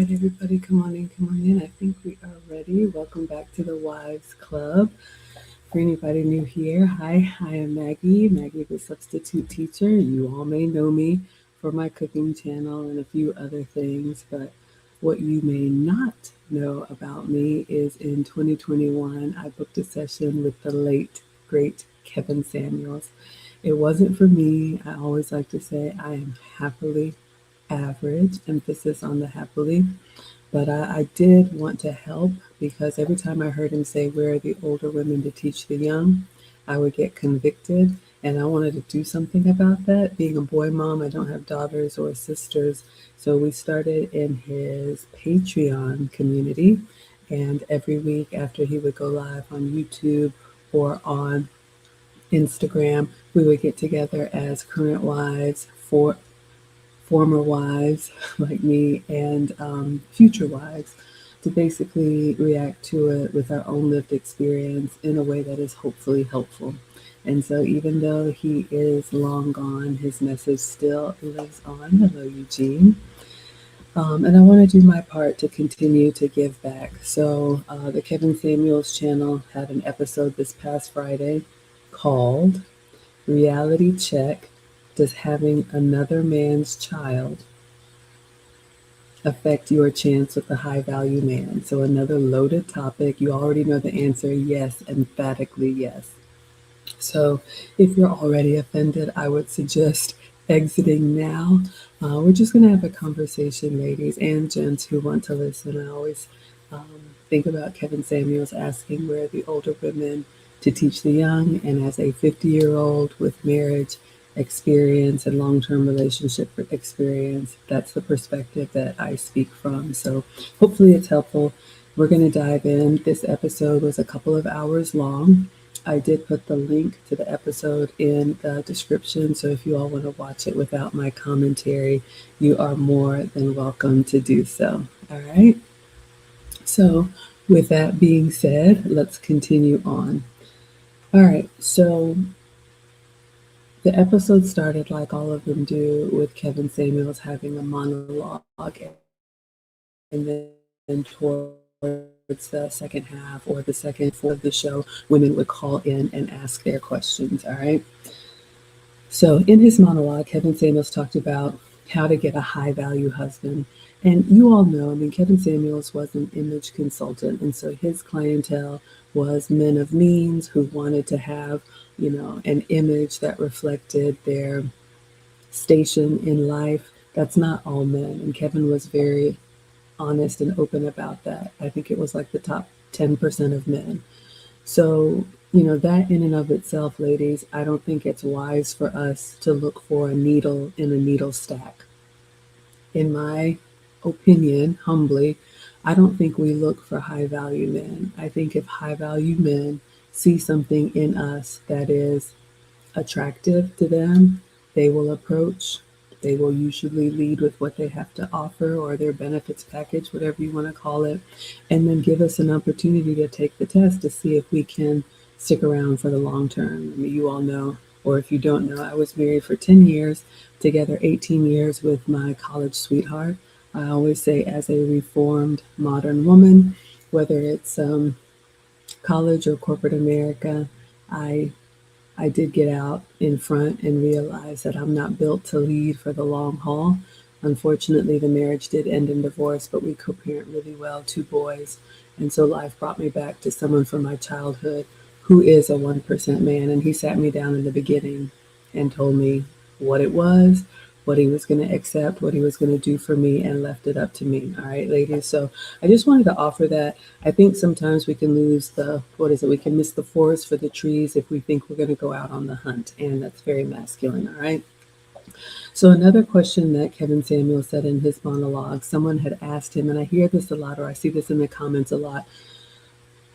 right, everybody, come on in, come on in. I think we are ready. Welcome back to the Wives Club. For anybody new here, hi, I am Maggie, Maggie the substitute teacher. You all may know me for my cooking channel and a few other things, but what you may not know about me is in 2021, I booked a session with the late, great Kevin Samuels. It wasn't for me. I always like to say I am happily average, emphasis on the happily. But I did want to help because every time I heard him say, "Where are the older women to teach the young?" I would get convicted. And I wanted to do something about that. Being a boy mom, I don't have daughters or sisters. So we started in his Patreon community. And every week after he would go live on YouTube or on Instagram, we would get together as current wives, for former wives like me, and future wives to basically react to it with our own lived experience in a way that is hopefully helpful. And so, even though he is long gone, his message still lives on. Hello, Eugene. And I want to do my part to continue to give back. So, the Kevin Samuels channel had an episode this past Friday called Reality Check. Does having another man's child affect your chance with a high value man? So, another loaded topic. You already know the answer yes, emphatically yes. So, if you're already offended, I would suggest exiting now. We're just going to have a conversation, ladies and gents who want to listen. I always think about Kevin Samuels asking where are the older women to teach the young, and as a 50-year-old with marriage experience and long-term relationship experience, that's the perspective that I speak from. So hopefully it's helpful. We're going to dive in. This episode was a couple of hours long. I did put the link to the episode in the description, so if you all want to watch it without my commentary, you are more than welcome to do so. All right. So, with that being said, let's continue on. All right. So, the episode started like all of them do with Kevin Samuels having a monologue, and then towards the second half or the second fourth of the show, women would call in and ask their questions. All right. So, in his monologue, Kevin Samuels talked about how to get a high value husband. And you all know, I mean, Kevin Samuels was an image consultant. And so his clientele was men of means who wanted to have, an image that reflected their station in life. That's not all men. And Kevin was very honest and open about that. I think it was like the top 10% of men. So, that in and of itself, ladies, I don't think it's wise for us to look for a needle in a needle stack. In my opinion, humbly, I don't think we look for high value men. I think if high value men see something in us that is attractive to them, they will approach. They will usually lead with what they have to offer or their benefits package, whatever you want to call it, and then give us an opportunity to take the test to see if we can stick around for the long term. I mean, you all know, or if you don't know, I was married for 10 years, together 18 years with my college sweetheart. I always say, as a reformed modern woman, whether it's college or corporate America, I I did get out in front and realize that I'm not built to lead for the long haul. Unfortunately, the marriage did end in divorce, but we co-parent really well, two boys. And so life brought me back to someone from my childhood who is a 1% man. And he sat me down in the beginning and told me what it was, what he was going to accept, what he was going to do for me, and left it up to me. All right, ladies. So I just wanted to offer that. I think sometimes we can lose we can miss the forest for the trees if we think we're going to go out on the hunt. And that's very masculine. All right. So another question that Kevin Samuel said in his monologue, someone had asked him, and I hear this a lot, or I see this in the comments a lot.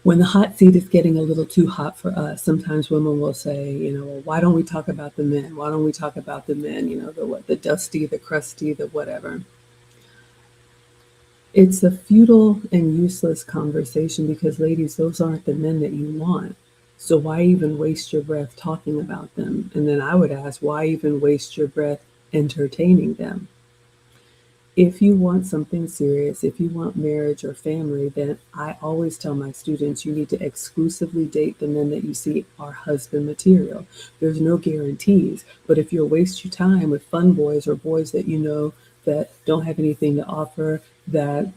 When the hot seat is getting a little too hot for us, sometimes women will say, well, why don't we talk about the men? Why don't we talk about the men? The dusty, the crusty, the whatever. It's a futile and useless conversation because, ladies, those aren't the men that you want. So why even waste your breath talking about them? And then I would ask, why even waste your breath entertaining them? If you want something serious, if you want marriage or family, then I always tell my students you need to exclusively date the men that you see are husband material. There's no guarantees, but if you'll waste your time with fun boys or boys that you know that don't have anything to offer, that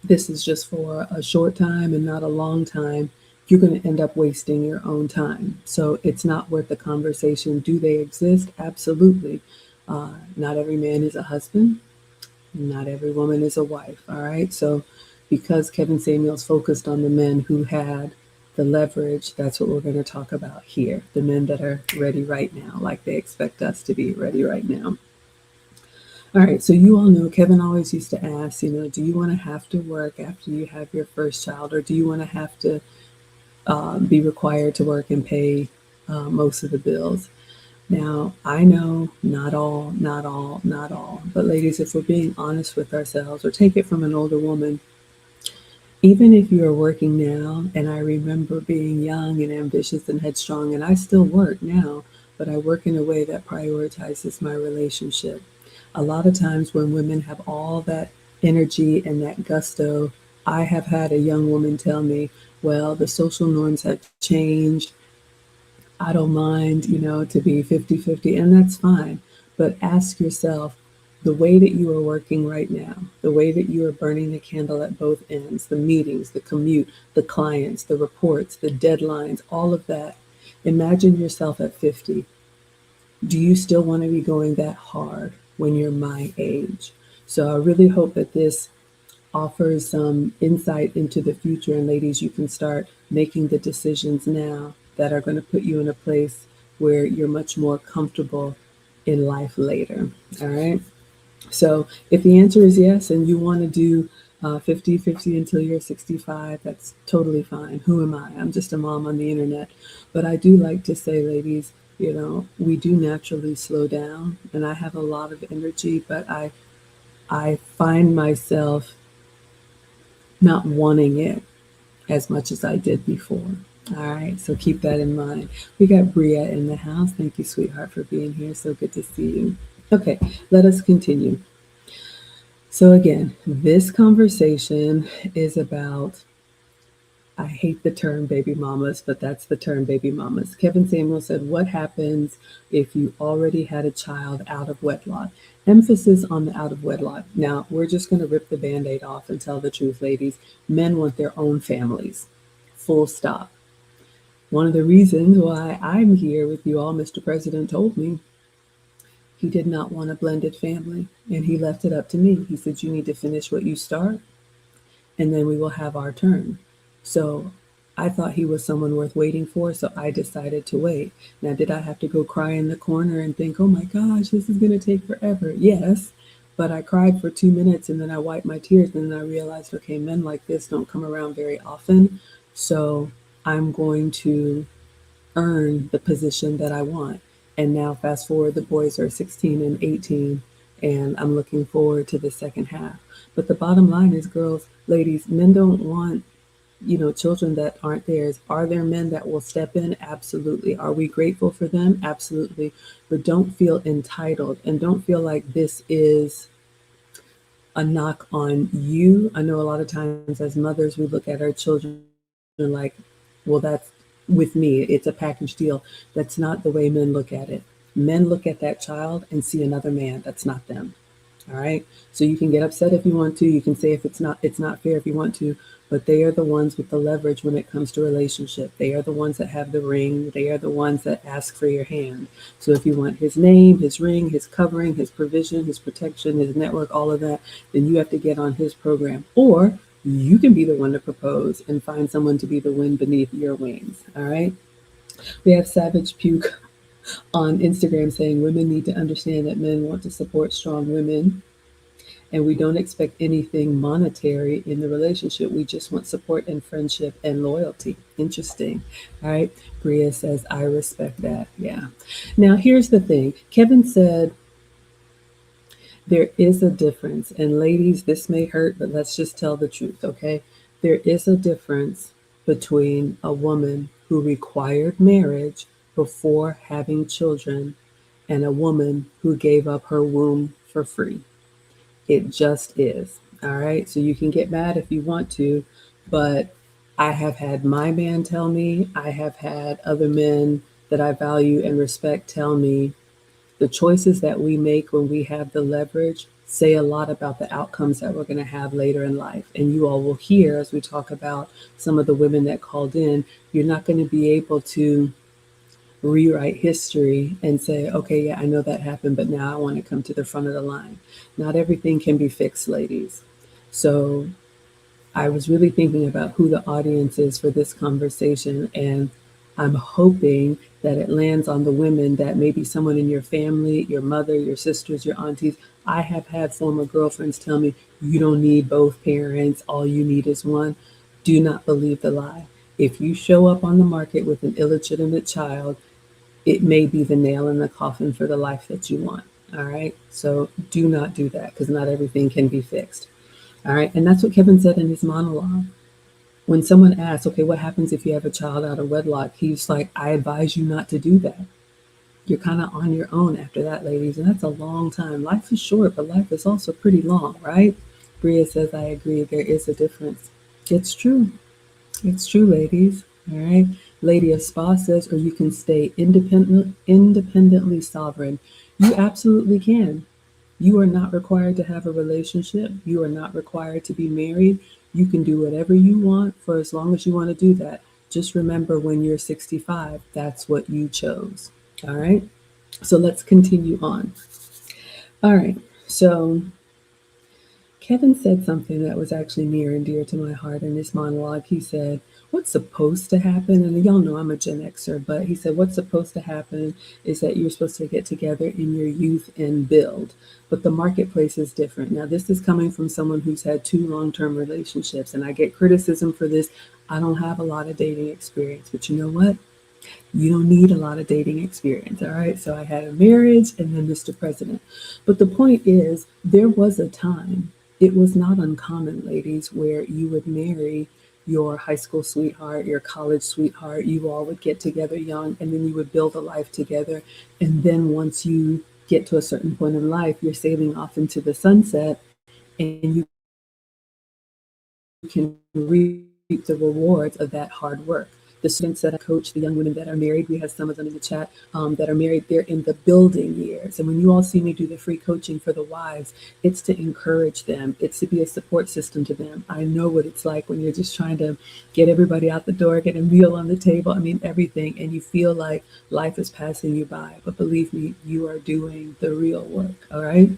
this is just for a short time and not a long time, you're going to end up wasting your own time. So it's not worth the conversation. Do they exist? Absolutely. Not every man is a husband. Not every woman is a wife. All right. So because Kevin Samuels focused on the men who had the leverage, that's what we're going to talk about here. The men that are ready right now, like they expect us to be ready right now. All right, so you all know Kevin always used to ask, do you want to have to work after you have your first child, or do you want to have to be required to work and pay most of the bills? Now, I know not all, not all, not all, but ladies, if we're being honest with ourselves, or take it from an older woman, even if you are working now, and I remember being young and ambitious and headstrong, and I still work now, but I work in a way that prioritizes my relationship. A lot of times when women have all that energy and that gusto, I have had a young woman tell me, well, the social norms have changed. I don't mind, to be 50-50, and that's fine. But ask yourself, the way that you are working right now, the way that you are burning the candle at both ends, the meetings, the commute, the clients, the reports, the deadlines, all of that. Imagine yourself at 50. Do you still want to be going that hard when you're my age? So I really hope that this offers some insight into the future. And ladies, you can start making the decisions now that are going to put you in a place where you're much more comfortable in life later. All right. So if the answer is yes, and you want to do 50-50 until you're 65, that's totally fine. Who am I? I'm just a mom on the internet. But I do like to say, ladies, we do naturally slow down, and I have a lot of energy, but I find myself not wanting it as much as I did before. All right, so keep that in mind. We got Bria in the house. Thank you, sweetheart, for being here. So good to see you. Okay, let us continue. So again, this conversation is about, I hate the term baby mamas, but that's the term baby mamas. Kevin Samuel said, what happens if you already had a child out of wedlock? Emphasis on the out of wedlock. Now, we're just going to rip the Band-Aid off and tell the truth, ladies. Men want their own families. Full stop. One of the reasons why I'm here with you all, Mr. President told me he did not want a blended family, and he left it up to me. He said, you need to finish what you start, and then we will have our turn. So I thought he was someone worth waiting for, so I decided to wait. Now, did I have to go cry in the corner and think, oh my gosh, this is going to take forever? Yes, but I cried for 2 minutes, and then I wiped my tears, and then I realized, okay, men like this don't come around very often, so I'm going to earn the position that I want. And now fast forward, the boys are 16 and 18, and I'm looking forward to the second half. But the bottom line is, girls, ladies, men don't want, children that aren't theirs. Are there men that will step in? Absolutely. Are we grateful for them? Absolutely. But don't feel entitled, and don't feel like this is a knock on you. I know a lot of times as mothers, we look at our children like, well, that's with me, it's a package deal. That's not the way men look at it. Men look at that child and see another man. That's not them. All right. So you can get upset if you want to. You can say if it's not fair if you want to, but they are the ones with the leverage when it comes to relationship. They are the ones that have the ring. They are the ones that ask for your hand. So if you want his name, his ring, his covering, his provision, his protection, his network, all of that, then you have to get on his program. Or you can be the one to propose and find someone to be the wind beneath your wings. All right. We have Savage Puke on Instagram saying women need to understand that men want to support strong women, and we don't expect anything monetary in the relationship. We just want support and friendship and loyalty. Interesting. All right. Bria says, I respect that. Yeah. Now, here's the thing. Kevin said, there is a difference. And ladies, this may hurt, but let's just tell the truth, okay? There is a difference between a woman who required marriage before having children and a woman who gave up her womb for free. It just is. All right. So you can get mad if you want to, but I have had my man tell me, I have had other men that I value and respect tell me the choices that we make when we have the leverage say a lot about the outcomes that we're going to have later in life. And you all will hear as we talk about some of the women that called in, you're not going to be able to rewrite history and say, okay, yeah, I know that happened, but now I want to come to the front of the line. Not everything can be fixed, ladies. So I was really thinking about who the audience is for this conversation, and I'm hoping that it lands on the women that maybe someone in your family, your mother, your sisters, your aunties. I have had former girlfriends tell me, you don't need both parents, all you need is one. Do not believe the lie. If you show up on the market with an illegitimate child, it may be the nail in the coffin for the life that you want. All right. So do not do that because not everything can be fixed. All right. And that's what Kevin said in his monologue. When someone asks, okay, what happens if you have a child out of wedlock? He's like, I advise you not to do that. You're kind of on your own after that, ladies. And that's a long time. Life is short, but life is also pretty long, right? Bria says, I agree. There is a difference. It's true. It's true, ladies. All right. Lady of Spa says, or you can stay independently sovereign. You absolutely can. You are not required to have a relationship. You are not required to be married. You can do whatever you want for as long as you want to do that. Just remember when you're 65, that's what you chose. All right. So let's continue on. All right. So Kevin said something that was actually near and dear to my heart in his monologue. He said, what's supposed to happen, and y'all know I'm a Gen Xer, but he said, what's supposed to happen is that you're supposed to get together in your youth and build. But the marketplace is different. Now, this is coming from someone who's had 2 long-term relationships, and I get criticism for this. I don't have a lot of dating experience, but you know what? You don't need a lot of dating experience, all right? So I had a marriage and then Mr. President. But the point is, there was a time, it was not uncommon, ladies, where you would marry your high school sweetheart, your college sweetheart. You all would get together young and then you would build a life together. And then once you get to a certain point in life, you're sailing off into the sunset and you can reap the rewards of that hard work. The students that I coach, the young women that are married, we have some of them in the chat that are married. They're in the building years. And when you all see me do the free coaching for the wives, it's to encourage them. It's to be a support system to them. I know what it's like when you're just trying to get everybody out the door, get a meal on the table. I mean, everything. And you feel like life is passing you by. But believe me, you are doing the real work. All right.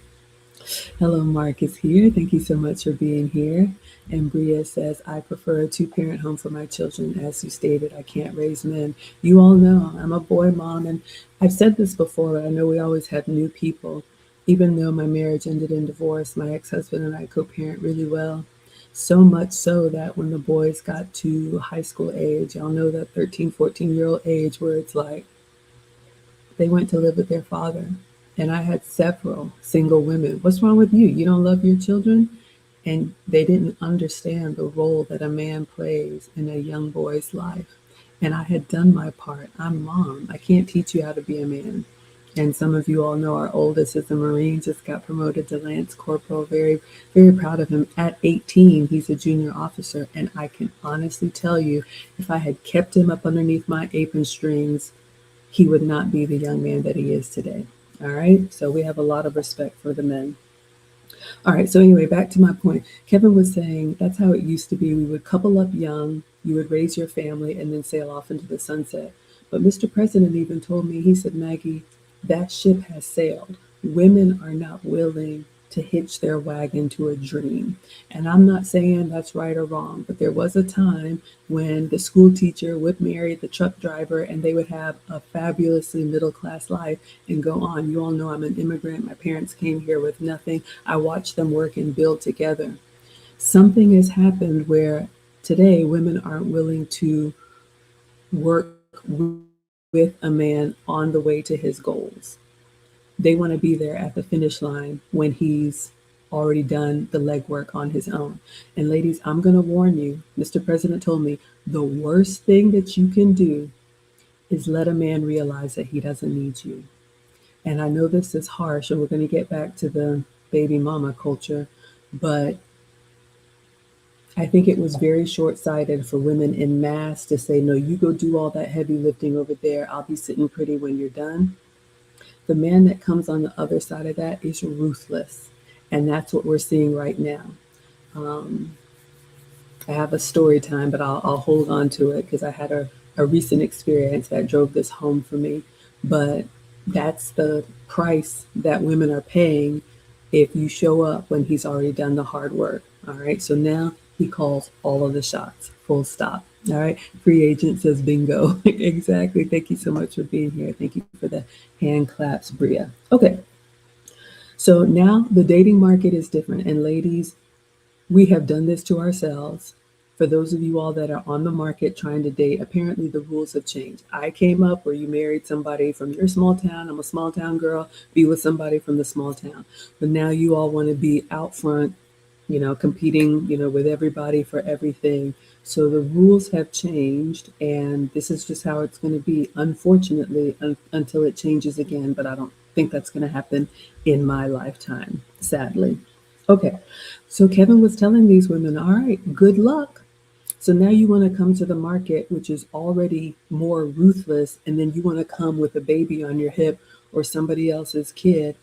Hello, Mark is here. Thank you so much for being here. And Bria says, I prefer a 2 parent home for my children. As you stated, I can't raise men. You all know I'm a boy mom. And I've said this before, but I know we always have new people. Even though my marriage ended in divorce, my ex husband and I co parent really well. So much so that when the boys got to high school age, y'all know that 13, 14-year-old age where it's like they went to live with their father. And I had several single women. What's wrong with you? You don't love your children? And they didn't understand the role that a man plays in a young boy's life. And I had done my part. I'm mom. I can't teach you how to be a man. And some of you all know our oldest is a Marine, just got promoted to Lance Corporal. Very, very proud of him. At 18, he's a junior officer. And I can honestly tell you, if I had kept him up underneath my apron strings, he would not be the young man that he is today. All right. So we have a lot of respect for the men. All right. So anyway, back to my point. Kevin was saying that's how it used to be. We would couple up young, you would raise your family, and then sail off into the sunset. But Mr. President even told me, he said, Maggie, that ship has sailed. Women are not willing to hitch their wagon to a dream. And I'm not saying that's right or wrong, but there was a time when the school teacher would marry the truck driver and they would have a fabulously middle class life and go on. You all know I'm an immigrant. My parents came here with nothing. I watched them work and build together. Something has happened where today women aren't willing to work with a man on the way to his goals. They want to be there at the finish line when he's already done the legwork on his own. And ladies, I'm going to warn you, Mr. President told me the worst thing that you can do is let a man realize that he doesn't need you. And I know this is harsh, and we're going to get back to the baby mama culture, but I think it was very short sighted for women in mass to say, no, you go do all that heavy lifting over there. I'll be sitting pretty when you're done. The man that comes on the other side of that is ruthless. And that's what we're seeing right now. Um, I have a story time, but I'll hold on to it because I had a recent experience that drove this home for me. But that's the price that women are paying if you show up when he's already done the hard work. All right. So now he calls all of the shots, full stop. All right. Free agent says bingo. Exactly. Thank you so much for being here. Thank you for the hand claps, Bria. Okay. So now the dating market is different. And ladies, we have done this to ourselves. For those of you all that are on the market trying to date, apparently the rules have changed. I came up where you married somebody from your small town. I'm a small town girl, be with somebody from the small town. But now you all want to be out front, competing, with everybody for everything. So the rules have changed, and this is just how it's going to be, unfortunately, until it changes again. But I don't think that's going to happen in my lifetime, sadly. Okay, so Kevin was telling these women, all right, good luck. So now you want to come to the market, which is already more ruthless, and then you want to come with a baby on your hip or somebody else's kid.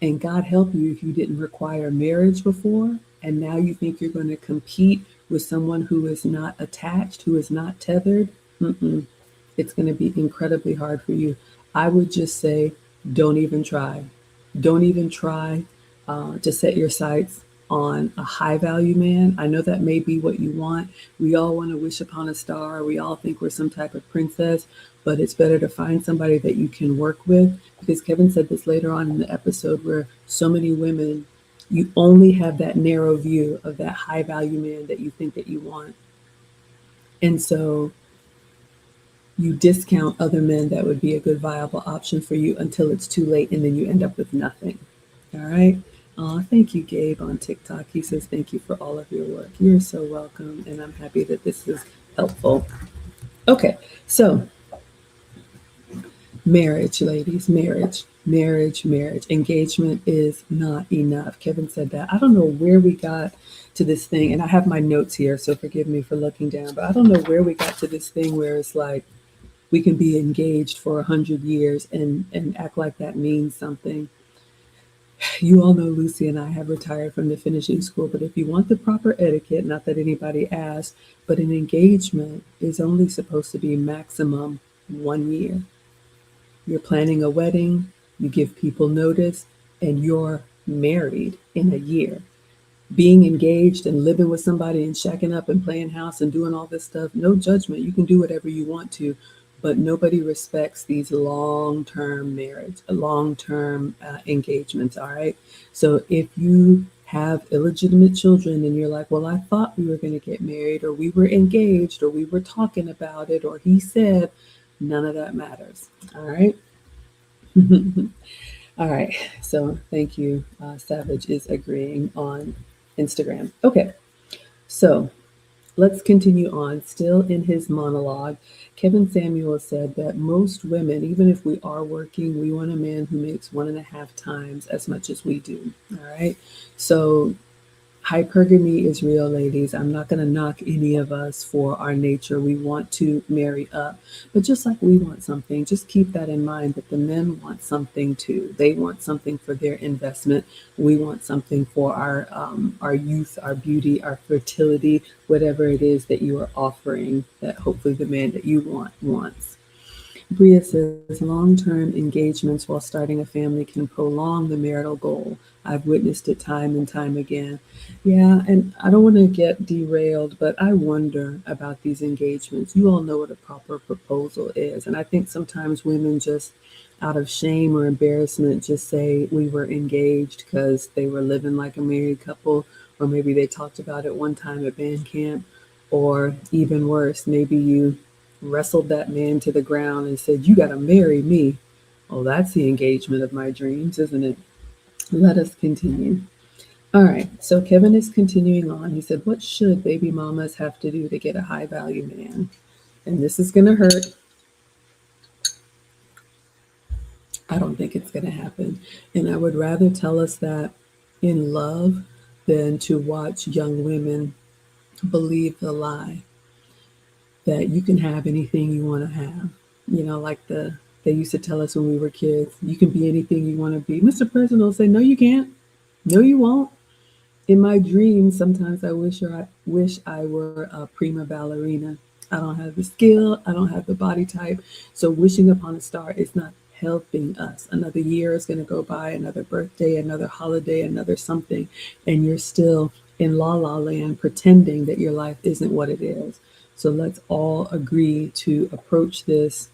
And God help you if you didn't require marriage before, and now you think you're going to compete with someone who is not attached, who is not tethered. Mm-mm. It's going to be incredibly hard for you. I would just say, don't even try. Don't even try to set your sights on a high value man. I know that may be what you want. We all want to wish upon a star. We all think we're some type of princess, but it's better to find somebody that you can work with, because Kevin said this later on in the episode where so many women, you only have that narrow view of that high value man that you think that you want. And so you discount other men that would be a good viable option for you until it's too late, and then you end up with nothing. All right. Thank you, Gabe, on TikTok. He says, thank you for all of your work. You're so welcome. And I'm happy that this is helpful. Okay. So, marriage, ladies, marriage. Engagement is not enough. Kevin said that. I don't know where we got to this thing. And I have my notes here, so forgive me for looking down. But I don't know where we got to this thing where it's like, we can be engaged for 100 years and act like that means something. You all know Lucy and I have retired from the finishing school, but if you want the proper etiquette, not that anybody asked, but an engagement is only supposed to be maximum 1 year. You're planning a wedding, you give people notice, and you're married in a year. Being engaged and living with somebody and shacking up and playing house and doing all this stuff, no judgment. You can do whatever you want to, but nobody respects these long-term marriage, long-term engagements. All right. So if you have illegitimate children and you're like, well, I thought we were going to get married, or we were engaged, or we were talking about it, or he said, none of that matters. All right. All right. So thank you. Savage is agreeing on Instagram. Okay. So let's continue on. Still in his monologue, Kevin Samuel said that most women, even if we are working, we want a man who makes 1.5 times as much as we do. All right. So hypergamy is real, ladies. I'm not going to knock any of us for our nature. We want to marry up. But just like we want something, just keep that in mind that the men want something too. They want something for their investment. We want something for our youth, our beauty, our fertility, whatever it is that you are offering that hopefully the man that you want wants. Bria says long-term engagements while starting a family can prolong the marital goal. I've witnessed it time and time again. Yeah, and I don't want to get derailed, but I wonder about these engagements. You all know what a proper proposal is. And I think sometimes women just out of shame or embarrassment just say we were engaged because they were living like a married couple, or maybe they talked about it one time at band camp, or even worse, maybe you wrestled that man to the ground and said, you got to marry me. Oh, that's the engagement of my dreams, isn't it? Let us continue. All right, so Kevin is continuing on. He said, what should baby mamas have to do to get a high value man? And this is going to hurt. I don't think it's going to happen. And I would rather tell us that in love than to watch young women believe the lie that you can have anything you want to have. Like they used to tell us when we were kids, you can be anything you want to be. Mr. President will say, no, you can't. No, you won't. In my dreams, sometimes I wish I were a prima ballerina. I don't have the skill, I don't have the body type. So wishing upon a star is not helping us. Another year is going to go by, another birthday, another holiday, another something, and you're still in la la land pretending that your life isn't what it is. So let's all agree to approach this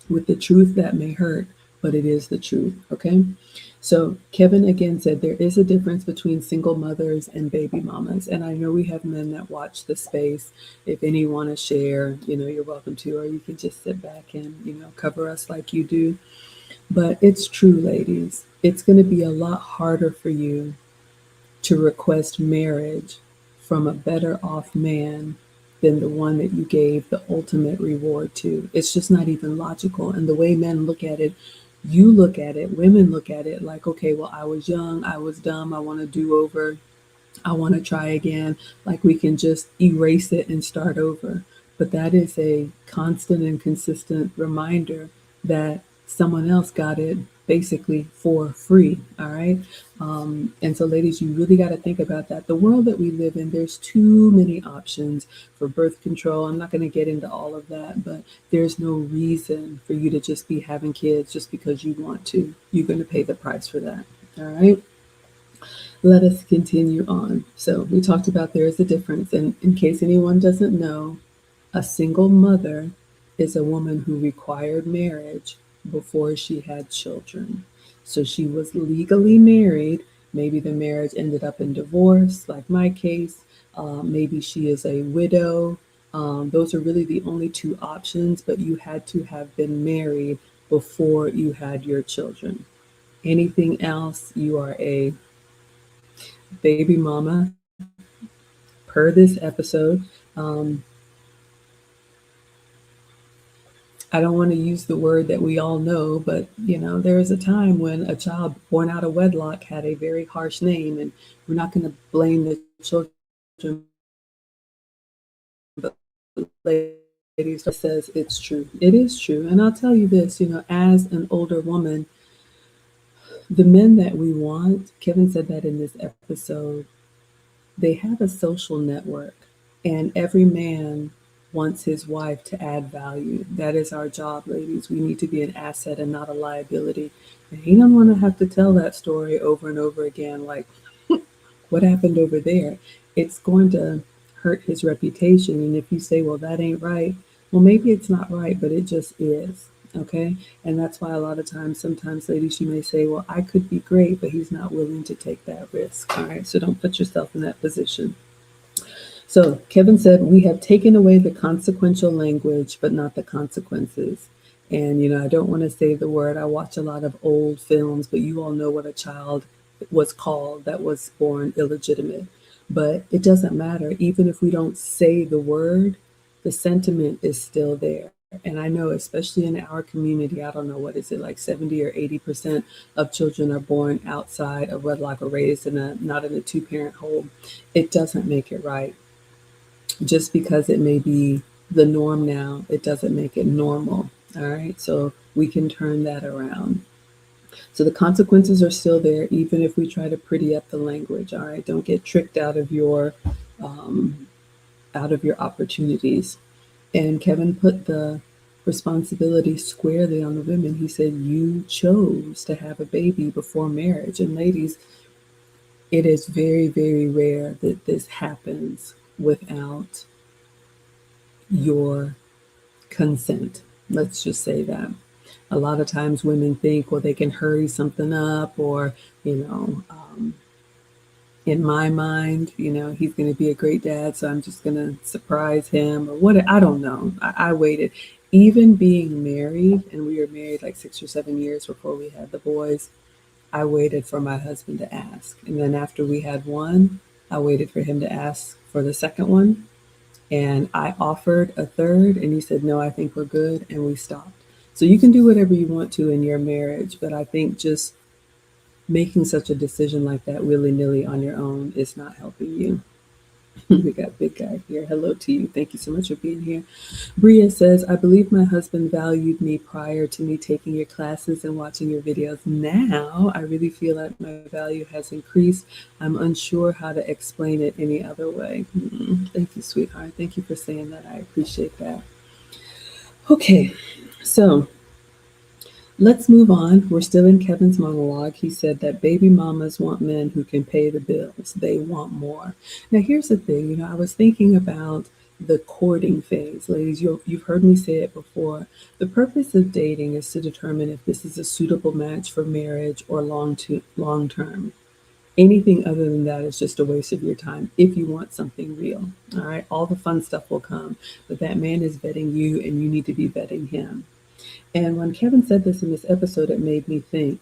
with the truth that may hurt, but it is the truth, okay? So Kevin again said there is a difference between single mothers and baby mamas. And I know we have men that watch the space. If any want to share, you're welcome to, or you can just sit back and, cover us like you do. But it's true, ladies. It's going to be a lot harder for you to request marriage from a better off man than the one that you gave the ultimate reward to. It's just not even logical. And the way men look at it, you look at it, women look at it like, okay, well, I was young, I was dumb, I want to do over. I want to try again. Like we can just erase it and start over. But that is a constant and consistent reminder that someone else got it basically for free. All right. And so, ladies, you really got to think about that. The world that we live in, there's too many options for birth control. I'm not going to get into all of that, but there's no reason for you to just be having kids just because you want to. You're going to pay the price for that. All right. Let us continue on. So we talked about there is a difference. And in case anyone doesn't know, a single mother is a woman who required marriage before she had children. So she was legally married. Maybe the marriage ended up in divorce, like my case. Maybe she is a widow. Those are really the only two options, but you had to have been married before you had your children. Anything else, you are a baby mama per this episode. Um, I don't want to use the word that we all know, but there is a time when a child born out of wedlock had a very harsh name, and we're not going to blame the children, but ladies, says it's true. It is true. And I'll tell you this, as an older woman, the men that we want, Kevin said that in this episode, they have a social network, and every man wants his wife to add value. That is our job, ladies. We need to be an asset and not a liability. And he don't want to have to tell that story over and over again, like, what happened over there? It's going to hurt his reputation. And if you say, well, that ain't right, well, maybe it's not right, but it just is. Okay. And that's why a lot of times, sometimes, ladies, you may say, well, I could be great, but he's not willing to take that risk. All right. So don't put yourself in that position. So Kevin said, we have taken away the consequential language, but not the consequences. And, I don't want to say the word. I watch a lot of old films, but you all know what a child was called that was born illegitimate. But it doesn't matter. Even if we don't say the word, the sentiment is still there. And I know, especially in our community, I don't know, what is it, like 70 or 80% of children are born outside of wedlock or raised in not in a two-parent home. It doesn't make it right. Just because it may be the norm now, it doesn't make it normal. All right. So we can turn that around. So the consequences are still there, even if we try to pretty up the language. All right. Don't get tricked um, out of your opportunities. And Kevin put the responsibility squarely on the women. He said, you chose to have a baby before marriage. And ladies, it is very, very rare that this happens without your consent. Let's just say that. A lot of times women think, well, they can hurry something up, or, in my mind, he's going to be a great dad, so I'm just going to surprise him, or what. I don't know. I waited. Even being married, and we were married like 6 or 7 years before we had the boys, I waited for my husband to ask. And then after we had one, I waited for him to ask for the second one. And I offered a third, and he said, no, I think we're good. And we stopped. So you can do whatever you want to in your marriage. But I think just making such a decision like that willy-nilly on your own is not helping you. We got big guy here. Hello to you. Thank you so much for being here. Bria says, I believe my husband valued me prior to me taking your classes and watching your videos. Now I really feel like my value has increased. I'm unsure how to explain it any other way. Thank you, sweetheart. Thank you for saying that. I appreciate that. Okay, so let's move on. We're still in Kevin's monologue. He said that baby mamas want men who can pay the bills. They want more. Now, here's the thing. I was thinking about the courting phase. Ladies, you've heard me say it before. The purpose of dating is to determine if this is a suitable match for marriage or long term. Anything other than that is just a waste of your time if you want something real. All right. All the fun stuff will come, but that man is vetting you and you need to be vetting him. And when Kevin said this in this episode, it made me think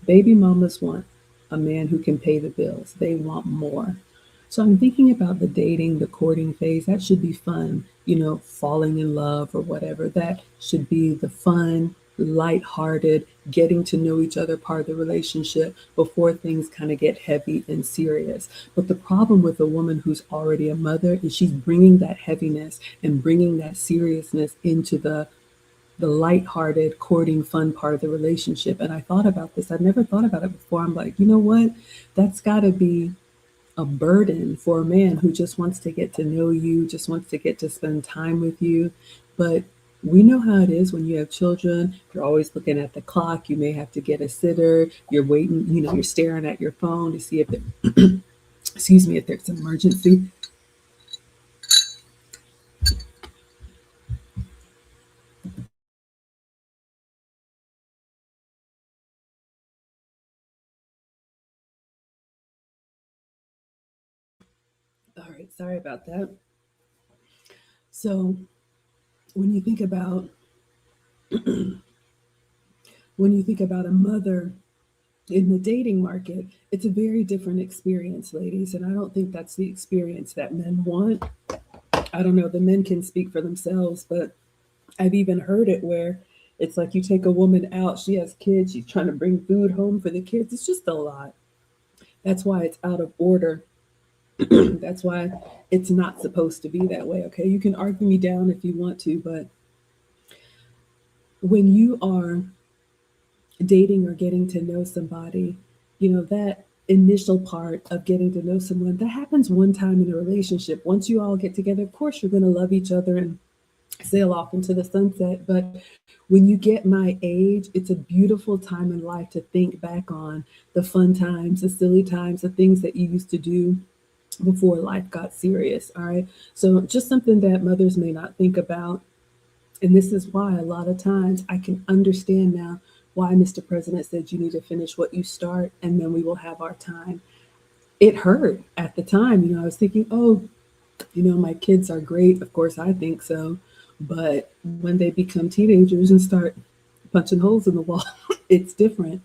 baby mamas want a man who can pay the bills. They want more. So I'm thinking about the dating, the courting phase. That should be fun, falling in love or whatever. That should be the fun, light-hearted, getting to know each other part of the relationship before things kind of get heavy and serious. But the problem with a woman who's already a mother is she's bringing that heaviness and bringing that seriousness into the light-hearted courting fun part of the relationship. And I thought about this. I'd never thought about it before. I'm like, you know what? That's got to be a burden for a man who just wants to get to know you, just wants to get to spend time with you. But we know how it is when you have children. You're always looking at the clock. You may have to get a sitter. You're waiting, you're staring at your phone to see if excuse me, if there's an emergency. All right, sorry about that. So when you think about a mother in the dating market, it's a very different experience, ladies. And I don't think that's the experience that men want. I don't know, the men can speak for themselves, but I've even heard it where it's like you take a woman out, she has kids, she's trying to bring food home for the kids. It's just a lot. That's why it's out of order. That's why it's not supposed to be that way. Okay. You can argue me down if you want to, but when you are dating or getting to know somebody, that initial part of getting to know someone, that happens one time in a relationship. Once you all get together, of course, you're going to love each other and sail off into the sunset. But when you get my age, it's a beautiful time in life to think back on the fun times, the silly times, the things that you used to do before life got serious. All right. So just something that mothers may not think about. And this is why a lot of times I can understand now why Mr. President said you need to finish what you start and then we will have our time. It hurt at the time. I was thinking, oh, my kids are great. Of course, I think so. But when they become teenagers and start punching holes in the wall, it's different.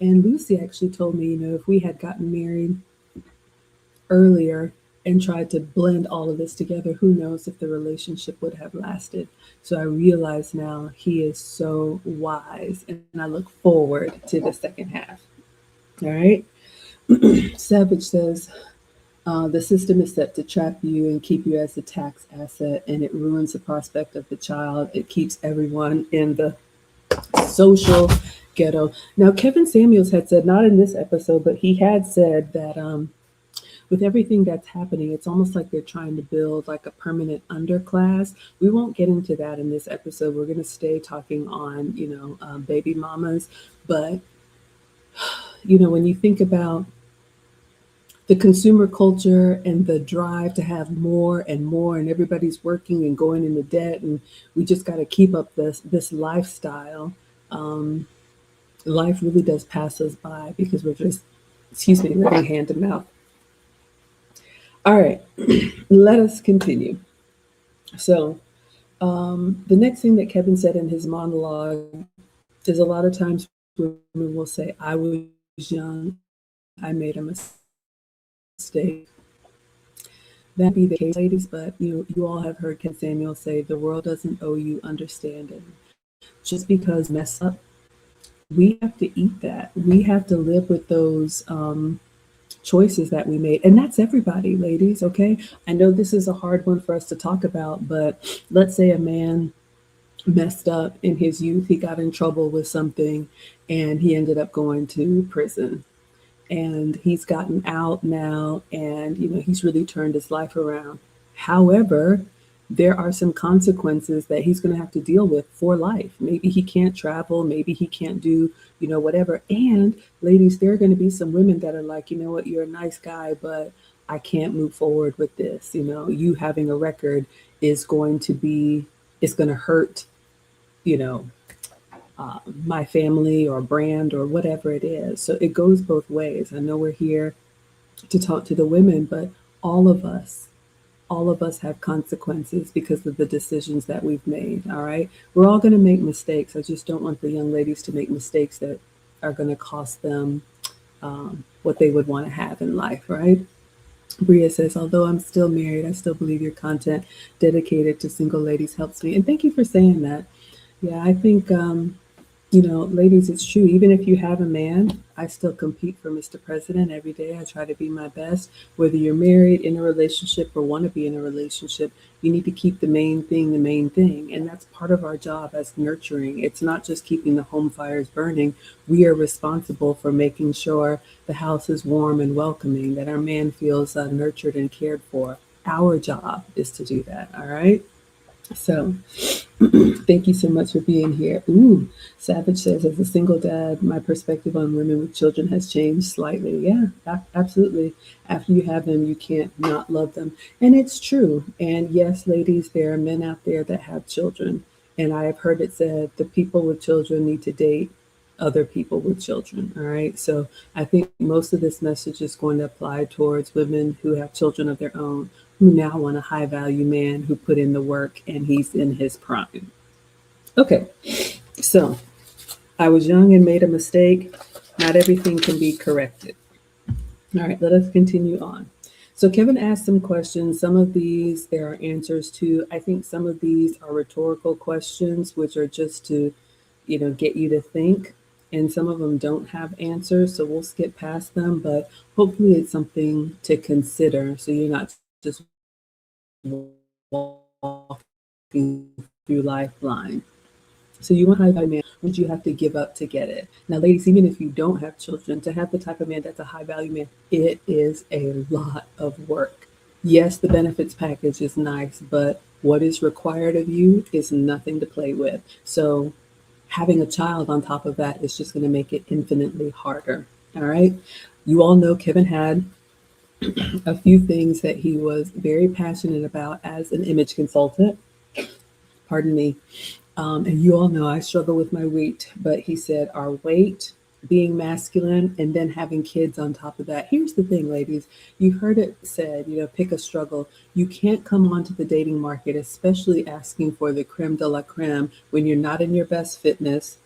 And Lucy actually told me, if we had gotten married earlier and tried to blend all of this together, who knows if the relationship would have lasted. So I realize now he is so wise, and I look forward to the second half. All right. Savage says, the system is set to trap you and keep you as a tax asset, and it ruins the prospect of the child. It keeps everyone in the social ghetto. Now, Kevin Samuels had said, not in this episode, but he had said that with everything that's happening, it's almost like they're trying to build like a permanent underclass. We won't get into that in this episode. We're going to stay talking on, baby mamas. But, when you think about the consumer culture and the drive to have more and more, and everybody's working and going into debt, and we just got to keep up this lifestyle. Life really does pass us by because we're just, excuse me, living hand to mouth. All right, let us continue. So, the next thing that Kevin said in his monologue is a lot of times women will say, I was young, I made a mistake. That be the case, ladies, but you all have heard Ken Samuel say, the world doesn't owe you understanding. Just because mess up we have to eat that. We have to live with those choices that we made. And that's everybody, ladies, okay? I know this is a hard one for us to talk about, but let's say a man messed up in his youth, he got in trouble with something, and he ended up going to prison. And he's gotten out now, and he's really turned his life around. However, there are some consequences that he's going to have to deal with for life. Maybe he can't travel, maybe he can't do whatever. And ladies, there are going to be some women that are like, you know what, you're a nice guy, but I can't move forward with this. You having a record is going to be, it's going to hurt, you know my family or brand or whatever it is. So it goes both ways. I know we're here to talk to the women, but all of us, all of us have consequences because of the decisions that we've made. All right. We're all going to make mistakes. I just don't want the young ladies to make mistakes that are going to cost them what they would want to have in life. Right. Bria says, although I'm still married, I still believe your content dedicated to single ladies helps me. And thank you for saying that. Yeah, I think ladies, it's true. Even if you have a man, I still compete for Mr. President every day. I try to be my best. Whether you're married, in a relationship, or want to be in a relationship, you need to keep the main thing the main thing. And that's part of our job as nurturing. It's not just keeping the home fires burning. We are responsible for making sure the house is warm and welcoming, that our man feels nurtured and cared for. Our job is to do that. All right. So, thank you so much for being here. Ooh, Savage says, as a single dad, my perspective on women with children has changed slightly. Yeah, absolutely. After you have them, you can't not love them. And it's true. And yes, ladies, there are men out there that have children. And I have heard it said the people with children need to date other people with children. All right. So I think most of this message is going to apply towards women who have children of their own, who now want a high value man who put in the work and he's in his prime. Okay. So I was young and made a mistake. Not everything can be corrected. All right. Let us continue on. So Kevin asked some questions. Some of these there are answers to. I think some of these are rhetorical questions, which are just to get you to think. And some of them don't have answers, so we'll skip past them, but hopefully it's something to consider so you're not just walking through life blind. So you want a high value man, what you have to give up to get it. Now, ladies, even if you don't have children, to have the type of man that's a high value man, it is a lot of work. Yes, the benefits package is nice, but what is required of you is nothing to play with. So having a child on top of that is just going to make it infinitely harder. All right. You all know Kevin had a few things that he was very passionate about as an image consultant. Pardon me. And you all know I struggle with my weight, but he said our weight, being masculine, and then having kids on top of that. Here's the thing, ladies. You've heard it said, pick a struggle. You can't come onto the dating market, especially asking for the creme de la creme, when you're not in your best fitness,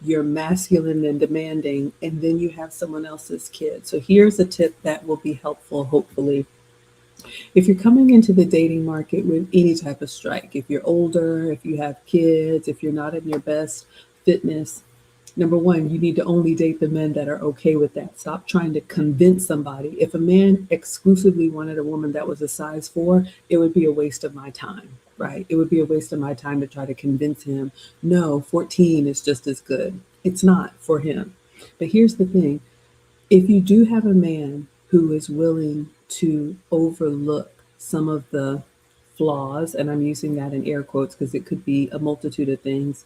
you're masculine and demanding, and then you have someone else's kid. So here's a tip that will be helpful, hopefully. If you're coming into the dating market with any type of strike, if you're older, if you have kids, if you're not in your best fitness, number one, you need to only date the men that are okay with that. Stop trying to convince somebody. If a man exclusively wanted a woman that was a size 4, it would be a waste of my time, right? It would be a waste of my time to try to convince him, no, 14 is just as good. It's not for him. But here's the thing. If you do have a man who is willing to overlook some of the flaws, and I'm using that in air quotes because it could be a multitude of things,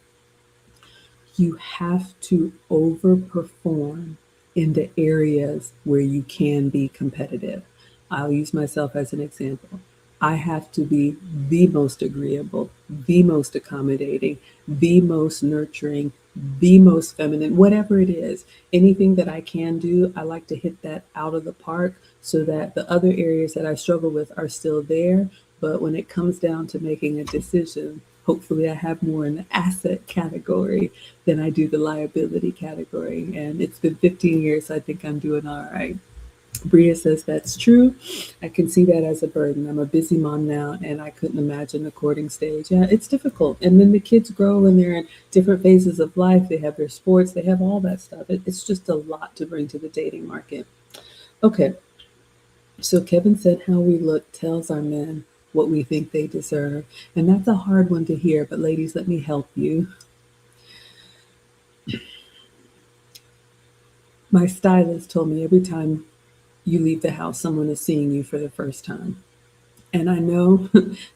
you have to overperform in the areas where you can be competitive. I'll use myself as an example. I have to be the most agreeable, the most accommodating, the most nurturing, the most feminine, whatever it is. Anything that I can do, I like to hit that out of the park so that the other areas that I struggle with are still there. But when it comes down to making a decision, hopefully I have more in the asset category than I do the liability category. And it's been 15 years, so I think I'm doing all right. Bria says that's true. I can see that as a burden. I'm a busy mom now, and I couldn't imagine the courting stage. Yeah, it's difficult. And then the kids grow and they're in different phases of life. They have their sports, they have all that stuff. It's just a lot to bring to the dating market. Okay, so Kevin said how we look tells our men what we think they deserve. And that's a hard one to hear, but ladies, let me help you. My stylist told me every time you leave the house, someone is seeing you for the first time. And I know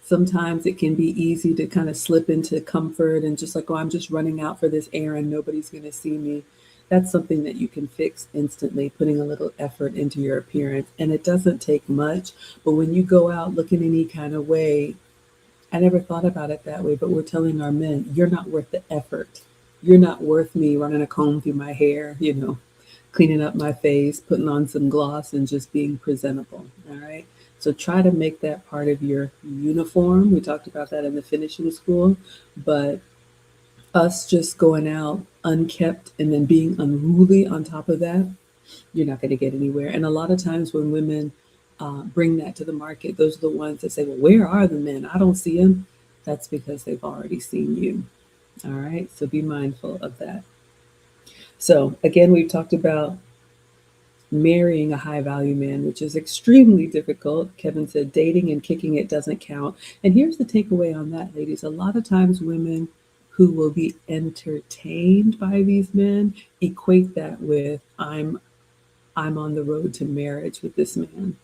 sometimes it can be easy to kind of slip into comfort and just like, oh, I'm just running out for this errand. Nobody's going to see me. That's something that you can fix instantly, putting a little effort into your appearance. And it doesn't take much. But when you go out looking any kind of way, I never thought about it that way, but we're telling our men, you're not worth the effort. You're not worth me running a comb through my hair, cleaning up my face, putting on some gloss, and just being presentable. All right. So try to make that part of your uniform. We talked about that in the finishing school, but us just going out unkept and then being unruly on top of that, you're not going to get anywhere. And a lot of times when women bring that to the market, those are the ones that say, well, where are the men? I don't see them. That's because they've already seen you. All right. So be mindful of that. So again, we've talked about marrying a high value man, which is extremely difficult. Kevin said dating and kicking it doesn't count. And here's the takeaway on that, ladies. A lot of times women who will be entertained by these men equate that with I'm on the road to marriage with this man.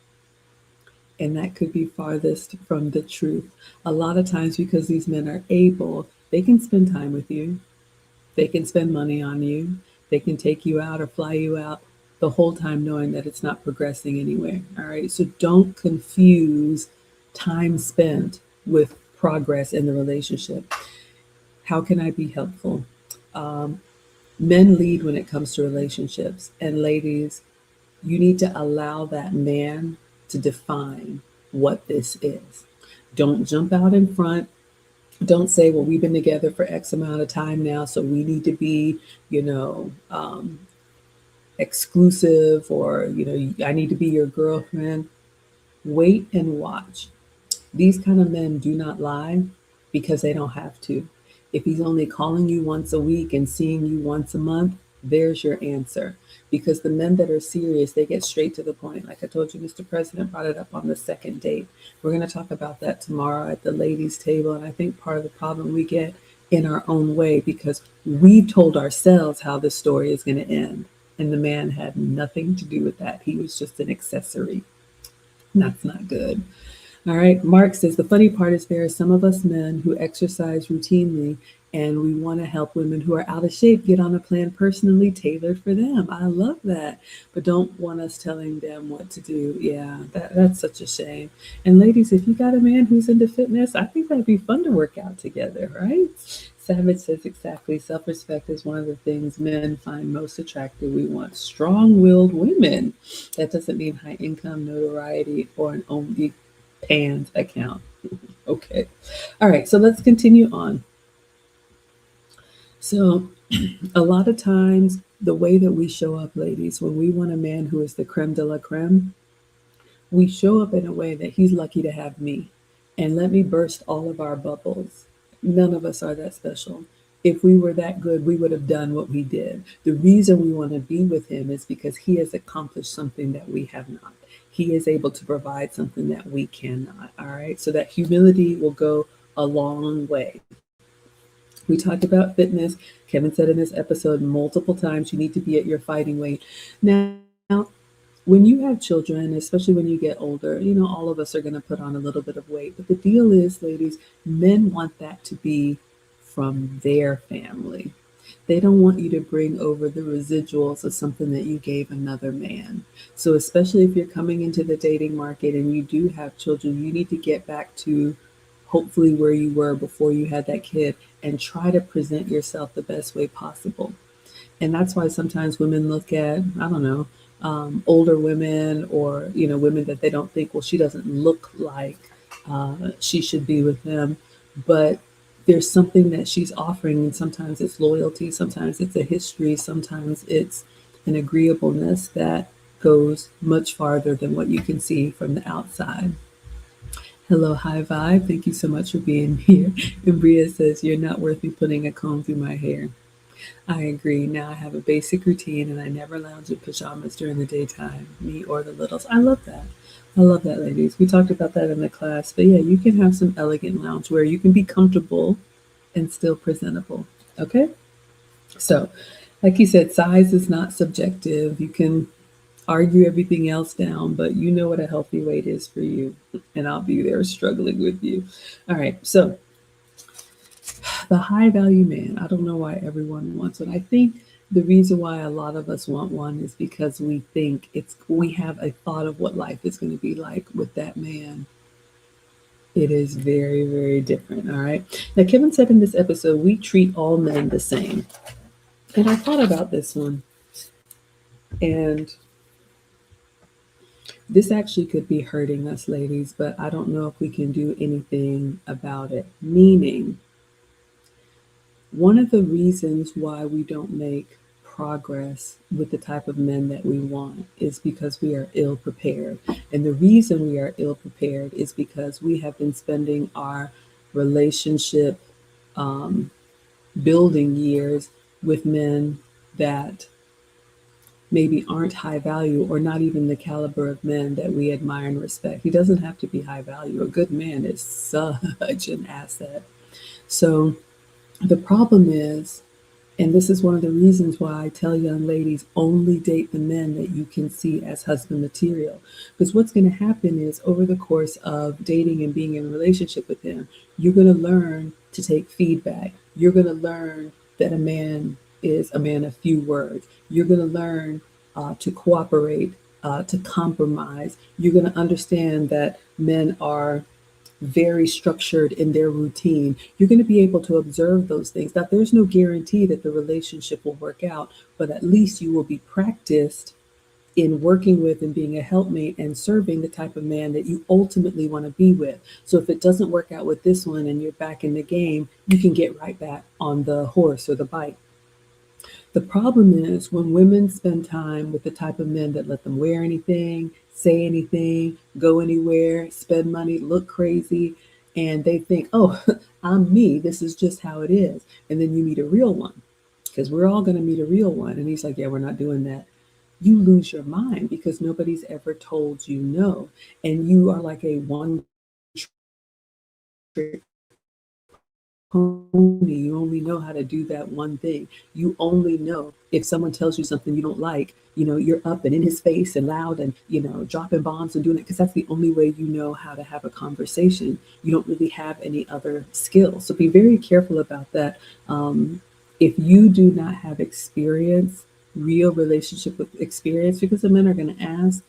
And that could be farthest from the truth. A lot of times, because these men are able, they can spend time with you, they can spend money on you, they can take you out or fly you out the whole time knowing that it's not progressing anywhere. All right. So don't confuse time spent with progress in the relationship. How can I be helpful? Um, Men lead when it comes to relationships. And ladies, you need to allow that man to define what this is. Don't jump out in front. Don't say, well, we've been together for X amount of time now, so we need to be, you know, exclusive, or, I need to be your girlfriend. Wait and watch. These kind of men do not lie because they don't have to. If he's only calling you once a week and seeing you once a month, there's your answer. Because the men that are serious, they get straight to the point. Like I told you, Mr. President brought it up on the second date. We're going to talk about that tomorrow at the ladies' table. And I think part of the problem we get in our own way because we've told ourselves how this story is going to end. And the man had nothing to do with that. He was just an accessory. That's not good. All right. Mark says the funny part is there are some of us men who exercise routinely and we want to help women who are out of shape get on a plan personally tailored for them. I love that. But don't want us telling them what to do. Yeah, that's such a shame. And ladies, if you got a man who's into fitness, I think that'd be fun to work out together, right? Savage says exactly. Self respect is one of the things men find most attractive. We want strong willed women. That doesn't mean high income, notoriety, or an only pans account. Okay. All right. So let's continue on. So, a lot of times, the way that we show up, ladies, when we want a man who is the creme de la creme, we show up in a way that he's lucky to have me. And let me burst all of our bubbles. None of us are that special. If we were that good, we would have done what we did. The reason we want to be with him is because he has accomplished something that we have not. He is able to provide something that we cannot. All right. So that humility will go a long way. We talked about fitness. Kevin said in this episode multiple times you need to be at your fighting weight. Now, when you have children, especially when you get older, all of us are going to put on a little bit of weight. But the deal is, ladies, men want that to be from their family. They don't want you to bring over the residuals of something that you gave another man. So, especially if you're coming into the dating market and you do have children, you need to get back to hopefully where you were before you had that kid and try to present yourself the best way possible. And that's why sometimes women look at, I don't know, older women or, women that they don't think, well, she doesn't look like she should be with him. But there's something that she's offering. And sometimes it's loyalty, sometimes it's a history, sometimes it's an agreeableness that goes much farther than what you can see from the outside. Hello, high vibe. Thank you so much for being here. And Bria says, "You're not worth me putting a comb through my hair." I agree. Now I have a basic routine and I never lounge in pajamas during the daytime, me or the littles. I love that. I love that, ladies. We talked about that in the class. But yeah, you can have some elegant lounge where you can be comfortable and still presentable. Okay? So, like you said, size is not subjective. You can argue everything else down, but you know what a healthy weight is for you. And I'll be there struggling with you. All right. So, the high value man, I don't know why everyone wants one. I think the reason why a lot of us want one is because we have a thought of what life is going to be like with that man. It is very, very different. All right. Now, Kevin said in this episode, we treat all men the same. And I thought about this one. And this actually could be hurting us, ladies, but I don't know if we can do anything about it. Meaning, one of the reasons why we don't make progress with the type of men that we want is because we are ill prepared. And the reason we are ill prepared is because we have been spending our relationship um, building years with men that maybe aren't high value or not even the caliber of men that we admire and respect. He doesn't have to be high value. A good man is such an asset. So the problem is, and this is one of the reasons why I tell young ladies only date the men that you can see as husband material. Because what's going to happen is over the course of dating and being in a relationship with him, you're going to learn to take feedback. You're going to learn that a man is a man of few words. You're going to learn to cooperate, to compromise. You're going to understand that men are very structured in their routine. You're going to be able to observe those things. Now, there's no guarantee that the relationship will work out, but at least you will be practiced in working with and being a helpmate and serving the type of man that you ultimately want to be with. So if it doesn't work out with this one and you're back in the game, you can get right back on the horse or the bike. The problem is when women spend time with the type of men that let them wear anything, say anything, go anywhere, spend money, look crazy, and they think, oh, I'm me. This is just how it is. And then you meet a real one because we're all going to meet a real one. And he's like, yeah, we're not doing that. You lose your mind because nobody's ever told you no. And you are like a one trick pony. You only know how to do that one thing. You only know if someone tells you something you don't like, you're up and in his face and loud and, dropping bombs and doing it because that's the only way you know how to have a conversation. You don't really have any other skills. So be very careful about that. If you do not have experience, real relationship with experience, because the men are going to ask,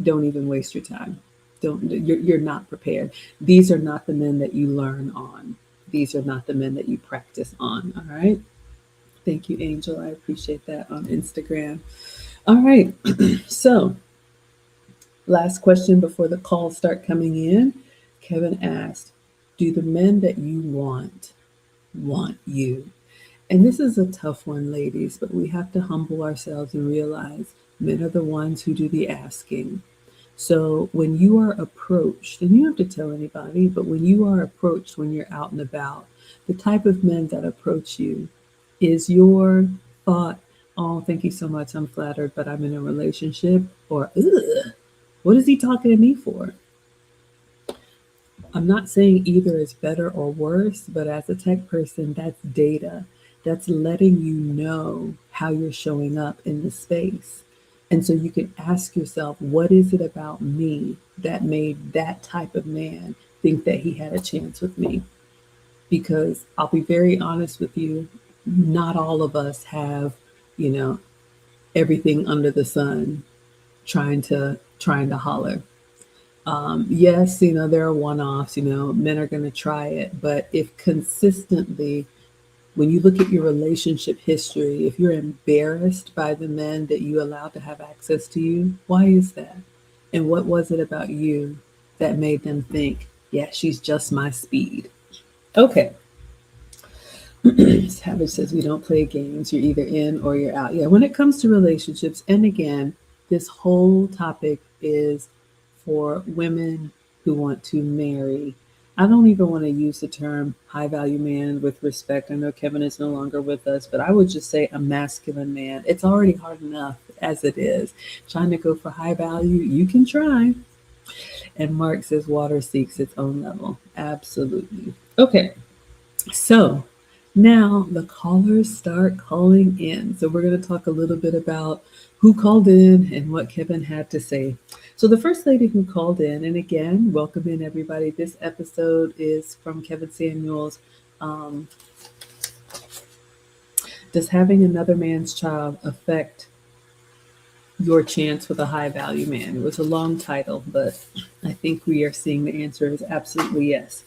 don't even waste your time. You're not prepared. These are not the men that you learn on. These are not the men that you practice on. All right. Thank you, Angel. I appreciate that on Instagram. All right. So, last question before the calls start coming in. Kevin asked, do the men that you want you? And this is a tough one, ladies, but we have to humble ourselves and realize men are the ones who do the asking. So when you are approached, and you don't have to tell anybody, but when you are approached when you're out and about, the type of men that approach you, is your thought, oh, thank you so much, I'm flattered, but I'm in a relationship, or, ugh, what is he talking to me for? I'm not saying either is better or worse, but as a tech person, that's data. That's letting you know how you're showing up in the space. And so you can ask yourself, what is it about me that made that type of man think that he had a chance with me? Because I'll be very honest with you, not all of us have, you know, everything under the sun trying to holler. Yes, there are one-offs, men are going to try it, but if consistently, when you look at your relationship history, if you're embarrassed by the men that you allow to have access to you, why is that? And what was it about you that made them think, yeah, she's just my speed? Okay. Savage says we don't play games. You're either in or you're out. Yeah, when it comes to relationships, and again, This whole topic is for women who want to marry. I don't even want to use the term high value man with respect. I know Kevin is no longer with us, but I would just say a masculine man. It's already hard enough as it is. Trying to go for high value, you can try. And Mark says water seeks its own level. Absolutely. Okay, so now the callers start calling in. So we're going to talk a little bit about who called in and what Kevin had to say. So the first lady who called in, and again, welcome in everybody. This episode is from Kevin Samuel's Does Having Another Man's Child Affect Your Chance with a High Value Man? It was a long title, but I think we are seeing the answer is absolutely yes.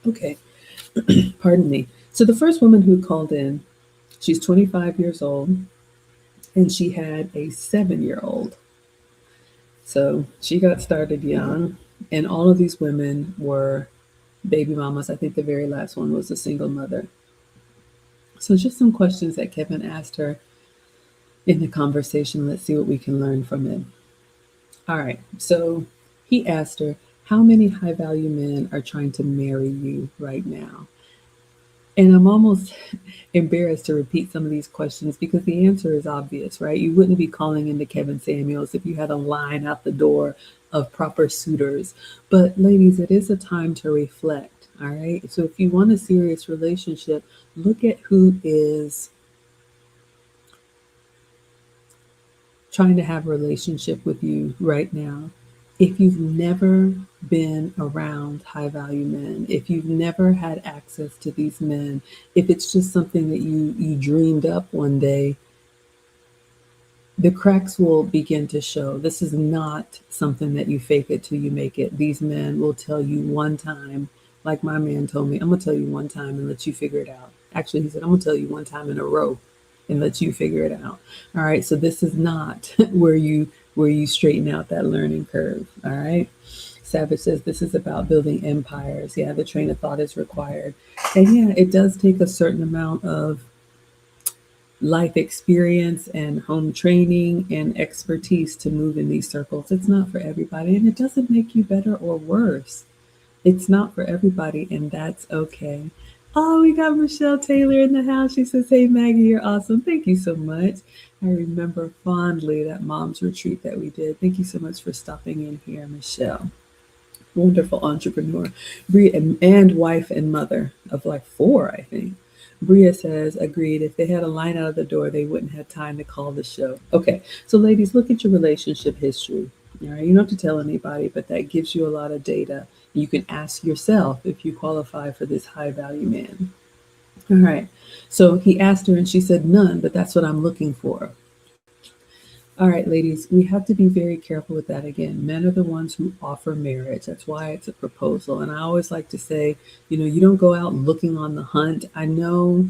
Okay, pardon me. So the first woman who called in, she's 25 years old and she had a 7-year old. So she got started young, and all of these women were baby mamas. I think the very last one was a single mother. So just some questions that Kevin asked her in the conversation. Let's see what we can learn from it. All right. So he asked her, how many high value men are trying to marry you right now? And I'm almost embarrassed to repeat some of these questions because the answer is obvious, right? You wouldn't be calling into Kevin Samuels if you had a line out the door of proper suitors. But ladies, it is a time to reflect, all right? So if you want a serious relationship, look at who is trying to have a relationship with you right now. If you've never been around high value men, if you've never had access to these men, if it's just something that you dreamed up one day, the cracks will begin to show. This is not something that you fake it till you make it. These men will tell you one time, like my man told me, I'm gonna tell you one time and let you figure it out. Actually, he said, I'm gonna tell you one time in a row and let you figure it out. All right. So this is not where you straighten out that learning curve. All right. Savage says this is about building empires. Yeah, the train of thought is required. And yeah, it does take a certain amount of life experience and home training and expertise to move in these circles. It's not for everybody, and it doesn't make you better or worse. It's not for everybody, and that's okay. Oh, we got Michelle Taylor in the house. She says, hey, Maggie, you're awesome. Thank you so much. I remember fondly that mom's retreat that we did. Thank you so much for stopping in here, Michelle. Wonderful entrepreneur. Bria and wife and mother of like 4, I think. Bria says, agreed. If they had a line out of the door, they wouldn't have time to call the show. Okay, so ladies, look at your relationship history. All right, you don't have to tell anybody, but that gives you a lot of data. You can ask yourself if you qualify for this high value man. All right, so he asked her and she said none, but that's what I'm looking for. All right, ladies, we have to be very careful with that again. Men are the ones who offer marriage. That's why it's a proposal. And I always like to say, you don't go out looking on the hunt. I know,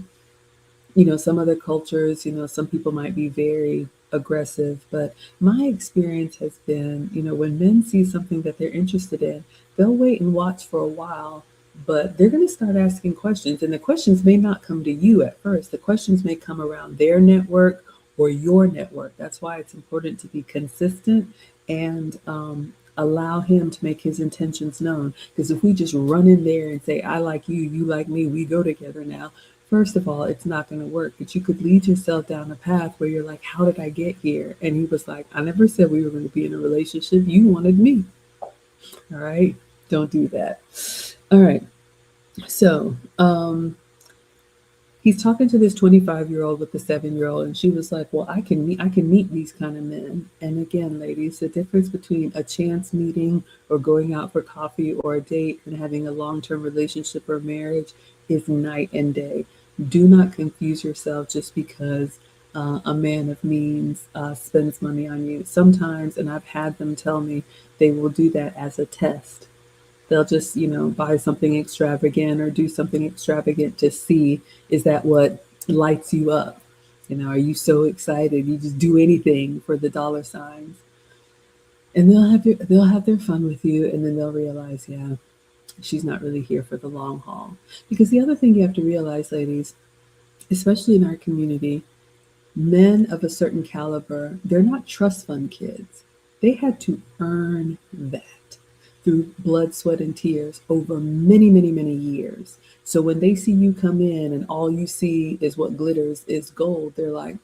some other cultures, some people might be very aggressive, but my experience has been, when men see something that they're interested in, they'll wait and watch for a while, but they're going to start asking questions. And the questions may not come to you at first. The questions may come around their network or your network. That's why it's important to be consistent and allow him to make his intentions known. Because if we just run in there and say, I like you, you like me, we go together now, first of all, it's not going to work. But you could lead yourself down a path where you're like, how did I get here? And he was like, I never said we were going to be in a relationship. You wanted me. All right. Don't do that. All right. So, he's talking to this 25-year-old with the 7-year-old, and she was like, well, I can meet these kind of men. And again, ladies, the difference between a chance meeting or going out for coffee or a date and having a long-term relationship or marriage is night and day. Do not confuse yourself just because a man of means spends money on you. Sometimes, and I've had them tell me, they will do that as a test. They'll just, buy something extravagant or do something extravagant to see, is that what lights you up? Are you so excited? You just do anything for the dollar signs. And they'll have their fun with you, and then they'll realize, yeah, she's not really here for the long haul. Because the other thing you have to realize, ladies, especially in our community, Men of a certain caliber, they're not trust fund kids. They had to earn that through blood, sweat, and tears over many, many, many years. So when they see you come in and all you see is what glitters is gold, they're like,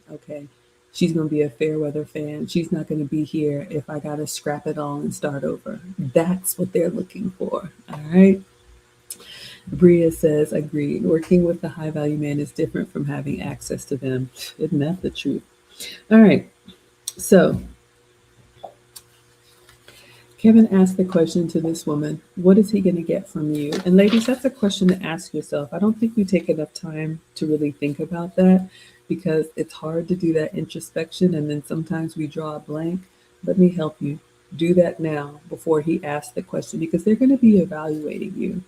okay, she's going to be a fair weather fan. She's not going to be here if I got to scrap it all and start over. That's what they're looking for. All right. Bria says, agreed. Working with the high value man is different from having access to them. Isn't that the truth? All right. So Kevin asked the question to this woman, what is he going to get from you? And ladies, that's a question to ask yourself. I don't think we take enough time to really think about that because it's hard to do that introspection and then sometimes we draw a blank. Let me help you. Do that now before he asks the question because they're going to be evaluating you.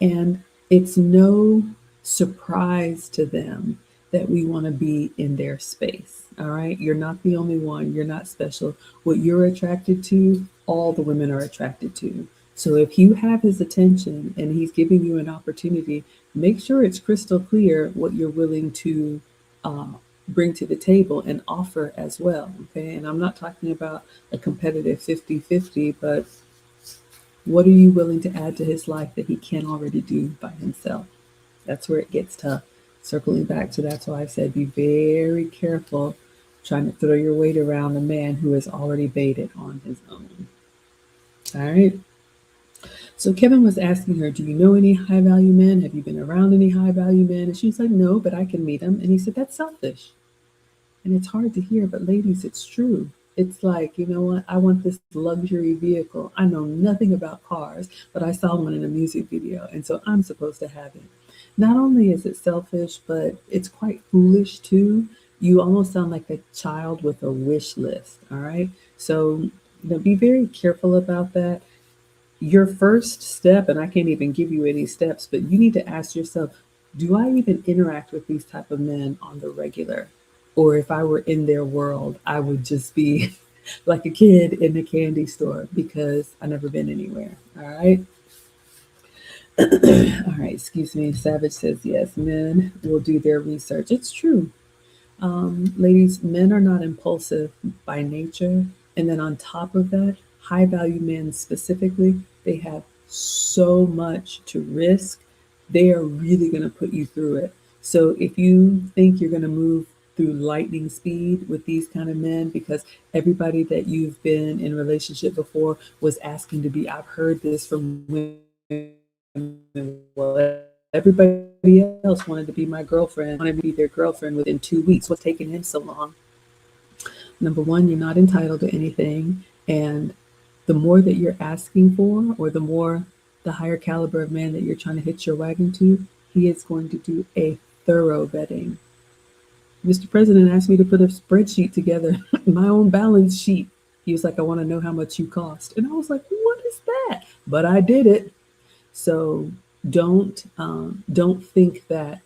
And it's no surprise to them that we want to be in their space. All right. You're not the only one. You're not special. What you're attracted to, all the women are attracted to. So if you have his attention and he's giving you an opportunity, make sure it's crystal clear what you're willing to uh, bring to the table and offer as well. Okay. And I'm not talking about a competitive 50-50, but what are you willing to add to his life that he can't already do by himself? That's where it gets tough. Circling back to that's why I said be very careful trying to throw your weight around a man who has already baited on his own. All right. So Kevin was asking her, do you know any high value men? Have you been around any high value men? And she's like, no, but I can meet them. And he said, that's selfish. And it's hard to hear, but ladies, it's true. It's like, you know what? I want this luxury vehicle. I know nothing about cars, but I saw one in a music video. And so I'm supposed to have it. Not only is it selfish, but it's quite foolish too. You almost sound like a child with a wish list. All right. So, be very careful about that. Your first step, and I can't even give you any steps, but you need to ask yourself, do I even interact with these type of men on the regular? Or if I were in their world, I would just be like a kid in the candy store because I never been anywhere. All right. All right, excuse me. Savage says yes, men will do their research. It's true. Ladies, men are not impulsive by nature. And then on top of that, high value men specifically, they have so much to risk. They are really going to put you through it. So if you think you're going to move through lightning speed with these kind of men because everybody that you've been in a relationship before was asking to be, I've heard this from women, well, everybody else wanted to be my girlfriend, wanted to be their girlfriend within 2 weeks. What's taking him so long? Number one, you're not entitled to anything. And the more that you're asking for, or the higher caliber of man that you're trying to hitch your wagon to, he is going to do a thorough vetting. Mr. President asked me to put a spreadsheet together, my own balance sheet. He was like, I want to know how much you cost. And I was like, what is that? But I did it. So don't think that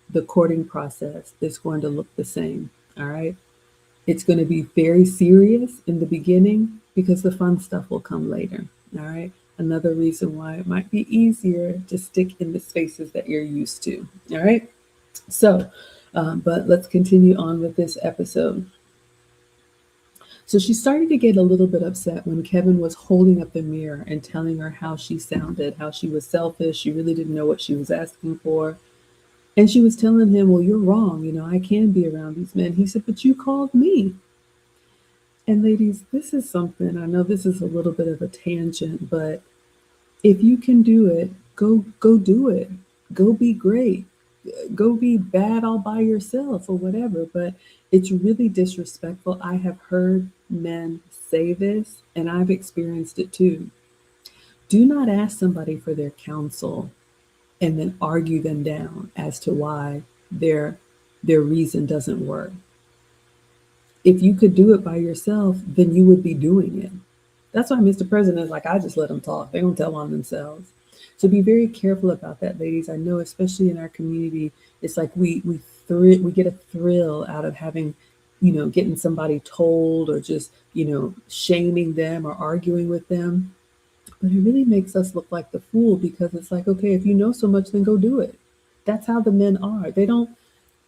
the courting process is going to look the same. All right. It's going to be very serious in the beginning because the fun stuff will come later. All right. Another reason why it might be easier to stick in the spaces that you're used to. All right. So, but let's continue on with this episode. So she started to get a little bit upset when Kevin was holding up the mirror and telling her how she sounded, how she was selfish. She really didn't know what she was asking for. And she was telling him, well, you're wrong. I can be around these men. He said, but you called me. And ladies, this is something, I know this is a little bit of a tangent, but if you can do it, go do it. Go be great. Go be bad all by yourself or whatever. But it's really disrespectful. I have heard men say this, and I've experienced it too. Do not ask somebody for their counsel and then argue them down as to why their reason doesn't work. If you could do it by yourself, then you would be doing it. That's why Mr. President is like, I just let them talk. They don't tell on themselves. So be very careful about that, ladies. I know, especially in our community, it's like we get a thrill out of having, getting somebody told or just, shaming them or arguing with them. But it really makes us look like the fool because it's like, okay, if you know so much, then go do it. That's how the men are.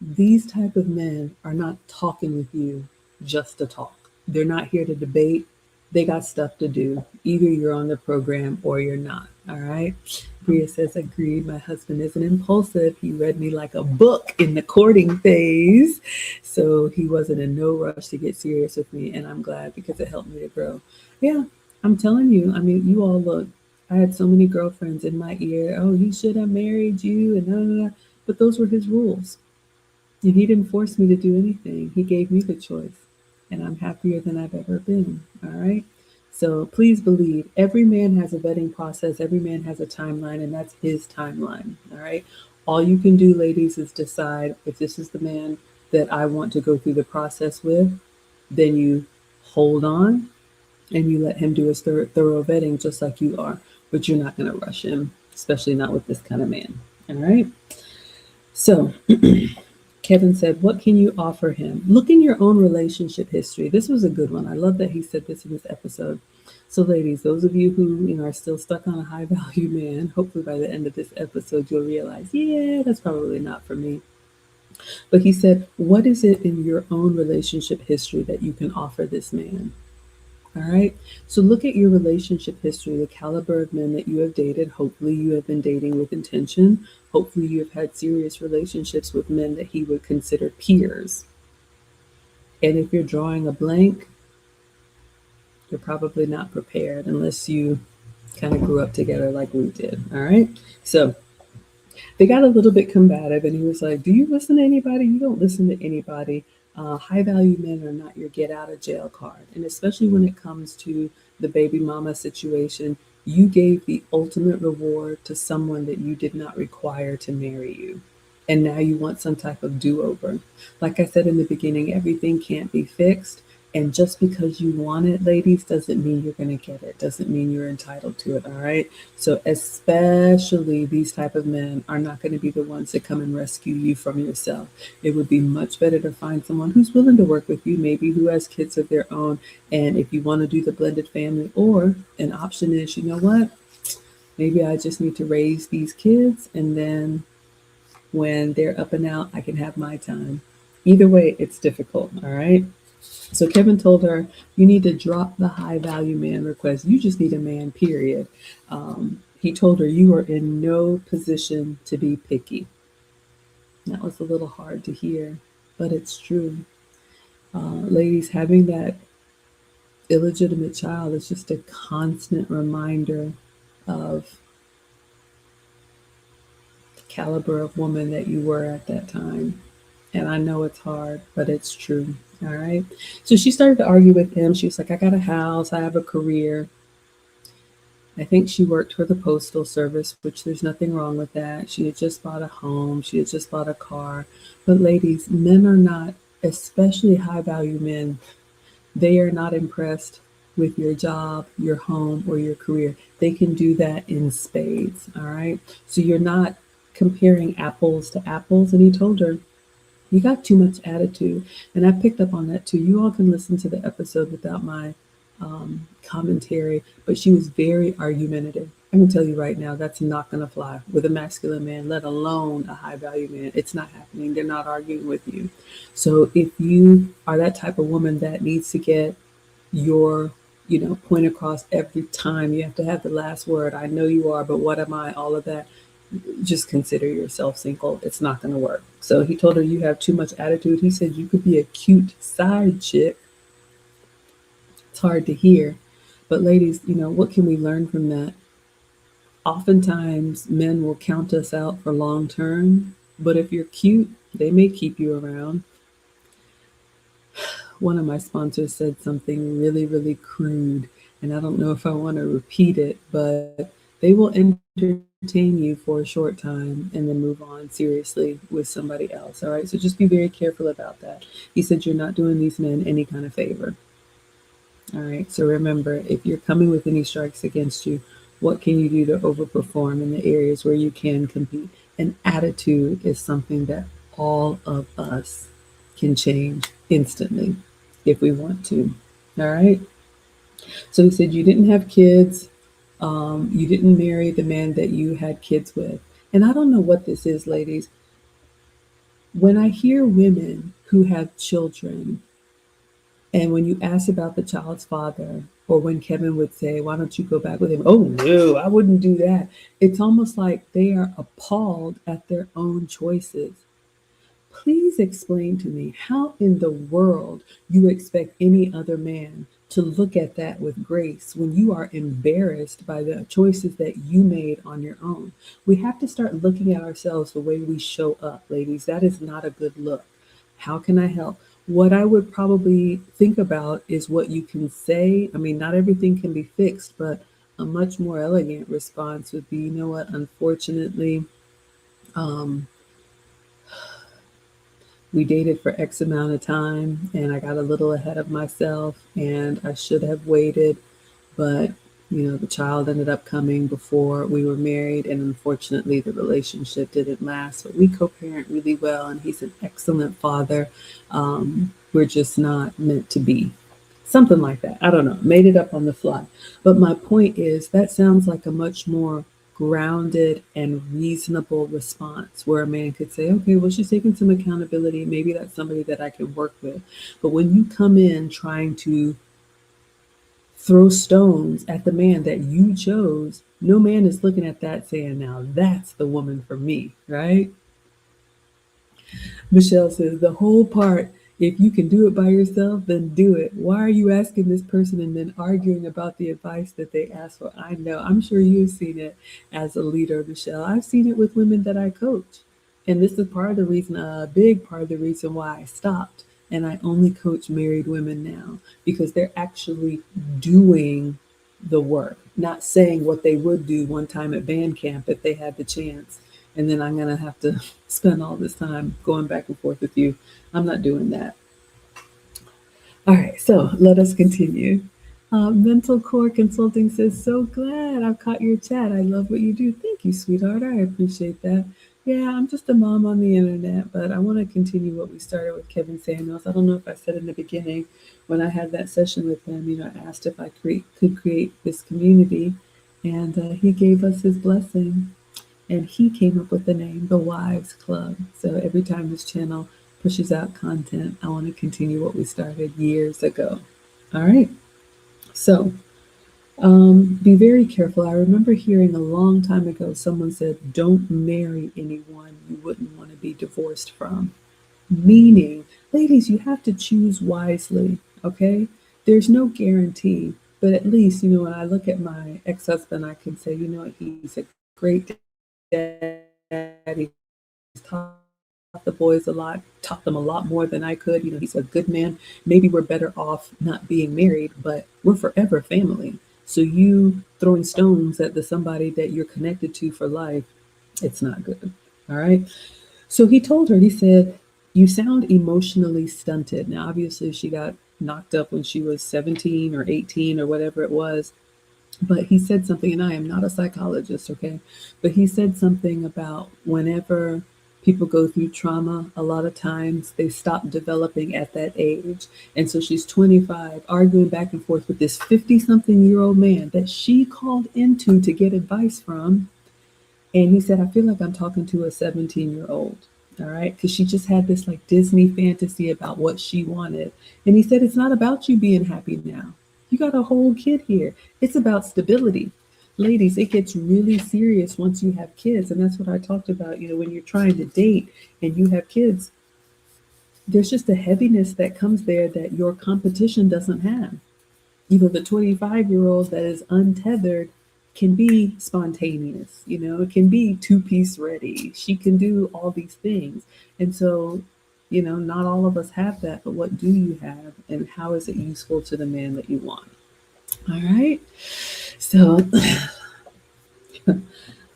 These type of men are not talking with you just to talk. They're not here to debate. They got stuff to do. Either you're on the program or you're not. All right. Bria says, agreed. My husband isn't impulsive. He read me like a book in the courting phase. So he wasn't in no rush to get serious with me. And I'm glad because it helped me to grow. Yeah, I'm telling you. I mean, you all look. I had so many girlfriends in my ear. Oh, he should have married you. And blah, blah, blah. But those were his rules. And he didn't force me to do anything. He gave me the choice. And I'm happier than I've ever been. All right. So please believe every man has a vetting process, every man has a timeline, and that's his timeline. All right. All you can do, ladies, is decide if this is the man that I want to go through the process with, then you hold on and you let him do his thorough vetting just like you are. But you're not going to rush him, especially not with this kind of man. All right. So Kevin said, what can you offer him? Look in your own relationship history. This was a good one. I love that he said this in this episode. So ladies, those of you who are still stuck on a high value man, hopefully by the end of this episode, you'll realize, yeah, that's probably not for me. But he said, what is it in your own relationship history that you can offer this man? All right. So look at your relationship history, the caliber of men that you have dated. Hopefully, you have been dating with intention. Hopefully, you have had serious relationships with men that he would consider peers. And if you're drawing a blank, you're probably not prepared unless you kind of grew up together like we did. All right. So they got a little bit combative, and he was like, do you listen to anybody? You don't listen to anybody. High value men are not your get out of jail card. And especially when it comes to the baby mama situation, you gave the ultimate reward to someone that you did not require to marry you. And now you want some type of do over. Like I said in the beginning, everything can't be fixed. And just because you want it, ladies, doesn't mean you're going to get it. Doesn't mean you're entitled to it. All right. So especially these type of men are not going to be the ones that come and rescue you from yourself. It would be much better to find someone who's willing to work with you, maybe who has kids of their own. And if you want to do the blended family, or an option is, you know what? Maybe I just need to raise these kids, and then when they're up and out, I can have my time. Either way, it's difficult. All right. So Kevin told her, you need to drop the high value man request. You just need a man, period. He told her, you are in no position to be picky. That was a little hard to hear, but it's true. Ladies, having that illegitimate child is just a constant reminder of the caliber of woman that you were at that time. And I know it's hard, but it's true. All right. So she started to argue with him. She was like, I got a house, I have a career. I think she worked for the postal service, which there's nothing wrong with that. She had just bought a home, she had just bought a car. But ladies, men are not, especially high value men, they are not impressed with your job, your home, or your career. They can do that in spades. All right. So you're not comparing apples to apples. And he told her, you got too much attitude. And I picked up on that too. You all can listen to the episode without my commentary, but she was very argumentative. I can tell you right now, that's not going to fly with a masculine man, let alone a high value man. It's not happening. They're not arguing with you. So if you are that type of woman that needs to get your point across every time, you have to have the last word. I know you are, but what am I? All of that. Just consider yourself single. It's not going to work. So he told her, you have too much attitude. He said, you could be a cute side chick. It's hard to hear. But ladies, what can we learn from that? Oftentimes, men will count us out for long term. But if you're cute, they may keep you around. One of my sponsors said something really, really crude. And I don't know if I want to repeat it, but they will entertain you for a short time and then move on seriously with somebody else. All right. So just be very careful about that. He said, you're not doing these men any kind of favor. All right. So remember, if you're coming with any strikes against you, what can you do to overperform in the areas where you can compete? And attitude is something that all of us can change instantly if we want to. All right. So he said, you didn't have kids. You didn't marry the man that you had kids with. And I don't know what this is, ladies. When I hear women who have children, and when you ask about the child's father, or when Kevin would say, "Why don't you go back with him?" Oh, no, I wouldn't do that. It's almost like they are appalled at their own choices. Please explain to me how in the world you expect any other man to look at that with grace when you are embarrassed by the choices that you made on your own. We have to start looking at ourselves the way we show up, ladies. That is not a good look. How can I help? What I would probably think about is what you can say. I mean, not everything can be fixed, but a much more elegant response would be, you know what, unfortunately, um, we dated for X amount of time and I got a little ahead of myself and I should have waited, but the child ended up coming before we were married and unfortunately the relationship didn't last. But we co-parent really well and he's an excellent father. We're just not meant to be. Something like that. I don't know. Made it up on the fly. But my point is that sounds like a much more grounded and reasonable response where a man could say, okay, well, she's taking some accountability. Maybe that's somebody that I can work with. But when you come in trying to throw stones at the man that you chose, no man is looking at that saying, now that's the woman for me, right? Michelle says, the whole part, if you can do it by yourself, then do it. Why are you asking this person and then arguing about the advice that they asked for? I know, I'm sure you've seen it as a leader, Michelle. I've seen it with women that I coach. And this is part of the reason, a big part of the reason why I stopped. And I only coach married women now because they're actually doing the work, not saying what they would do one time at band camp if they had the chance. And then I'm going to have to spend all this time going back and forth with you. I'm not doing that. All right, so let us continue. Mental Core Consulting says, so glad I've caught your chat. I love what you do. Thank you, sweetheart. I appreciate that. Yeah, I'm just a mom on the internet, but I want to continue what we started with Kevin Samuels. I don't know if I said in the beginning when I had that session with him, I asked if I could create this community, and he gave us his blessing. And he came up with the name, The Wives Club. So every time this channel pushes out content, I want to continue what we started years ago. All right. So be very careful. I remember hearing a long time ago someone said, don't marry anyone you wouldn't want to be divorced from. Meaning, ladies, you have to choose wisely. Okay. There's no guarantee. But at least, when I look at my ex husband, I can say, he's a great dad. He's taught the boys a lot, taught them a lot more than I could. He's a good man. Maybe we're better off not being married, but we're forever family. So you throwing stones at the somebody that you're connected to for life, it's not good. All right. So he told her, he said, you sound emotionally stunted. Now, obviously, she got knocked up when she was 17 or 18 or whatever it was. But he said something, and I am not a psychologist, okay? But he said something about whenever people go through trauma, a lot of times they stop developing at that age. And so she's 25, arguing back and forth with this 50-something-year-old man that she called into to get advice from. And he said, I feel like I'm talking to a 17-year-old. All right. Because she just had this like Disney fantasy about what she wanted. And he said, it's not about you being happy now. You got a whole kid here. It's about stability. Ladies, it gets really serious once you have kids. And that's what I talked about. When you're trying to date and you have kids, there's just a heaviness that comes there that your competition doesn't have. The 25-year-old that is untethered can be spontaneous, it can be two-piece ready. She can do all these things. And so, not all of us have that, but what do you have and how is it useful to the man that you want? All right. So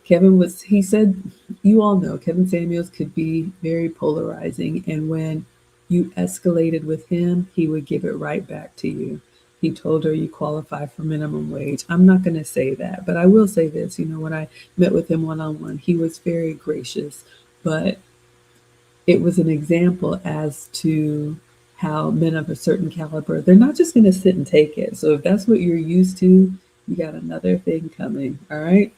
he said, you all know Kevin Samuels could be very polarizing. And when you escalated with him, he would give it right back to you. He told her you qualify for minimum wage. I'm not going to say that, but I will say this. When I met with him one-on-one, he was very gracious, but it was an example as to how men of a certain caliber, they're not just going to sit and take it. So if that's what you're used to, you got another thing coming. All right.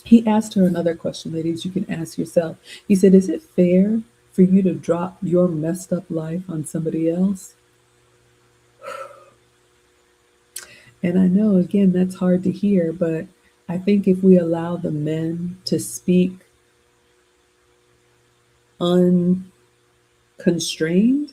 He asked her another question, ladies, you can ask yourself. He said, is it fair for you to drop your messed up life on somebody else. And I know, again, that's hard to hear, but I think if we allow the men to speak unconstrained,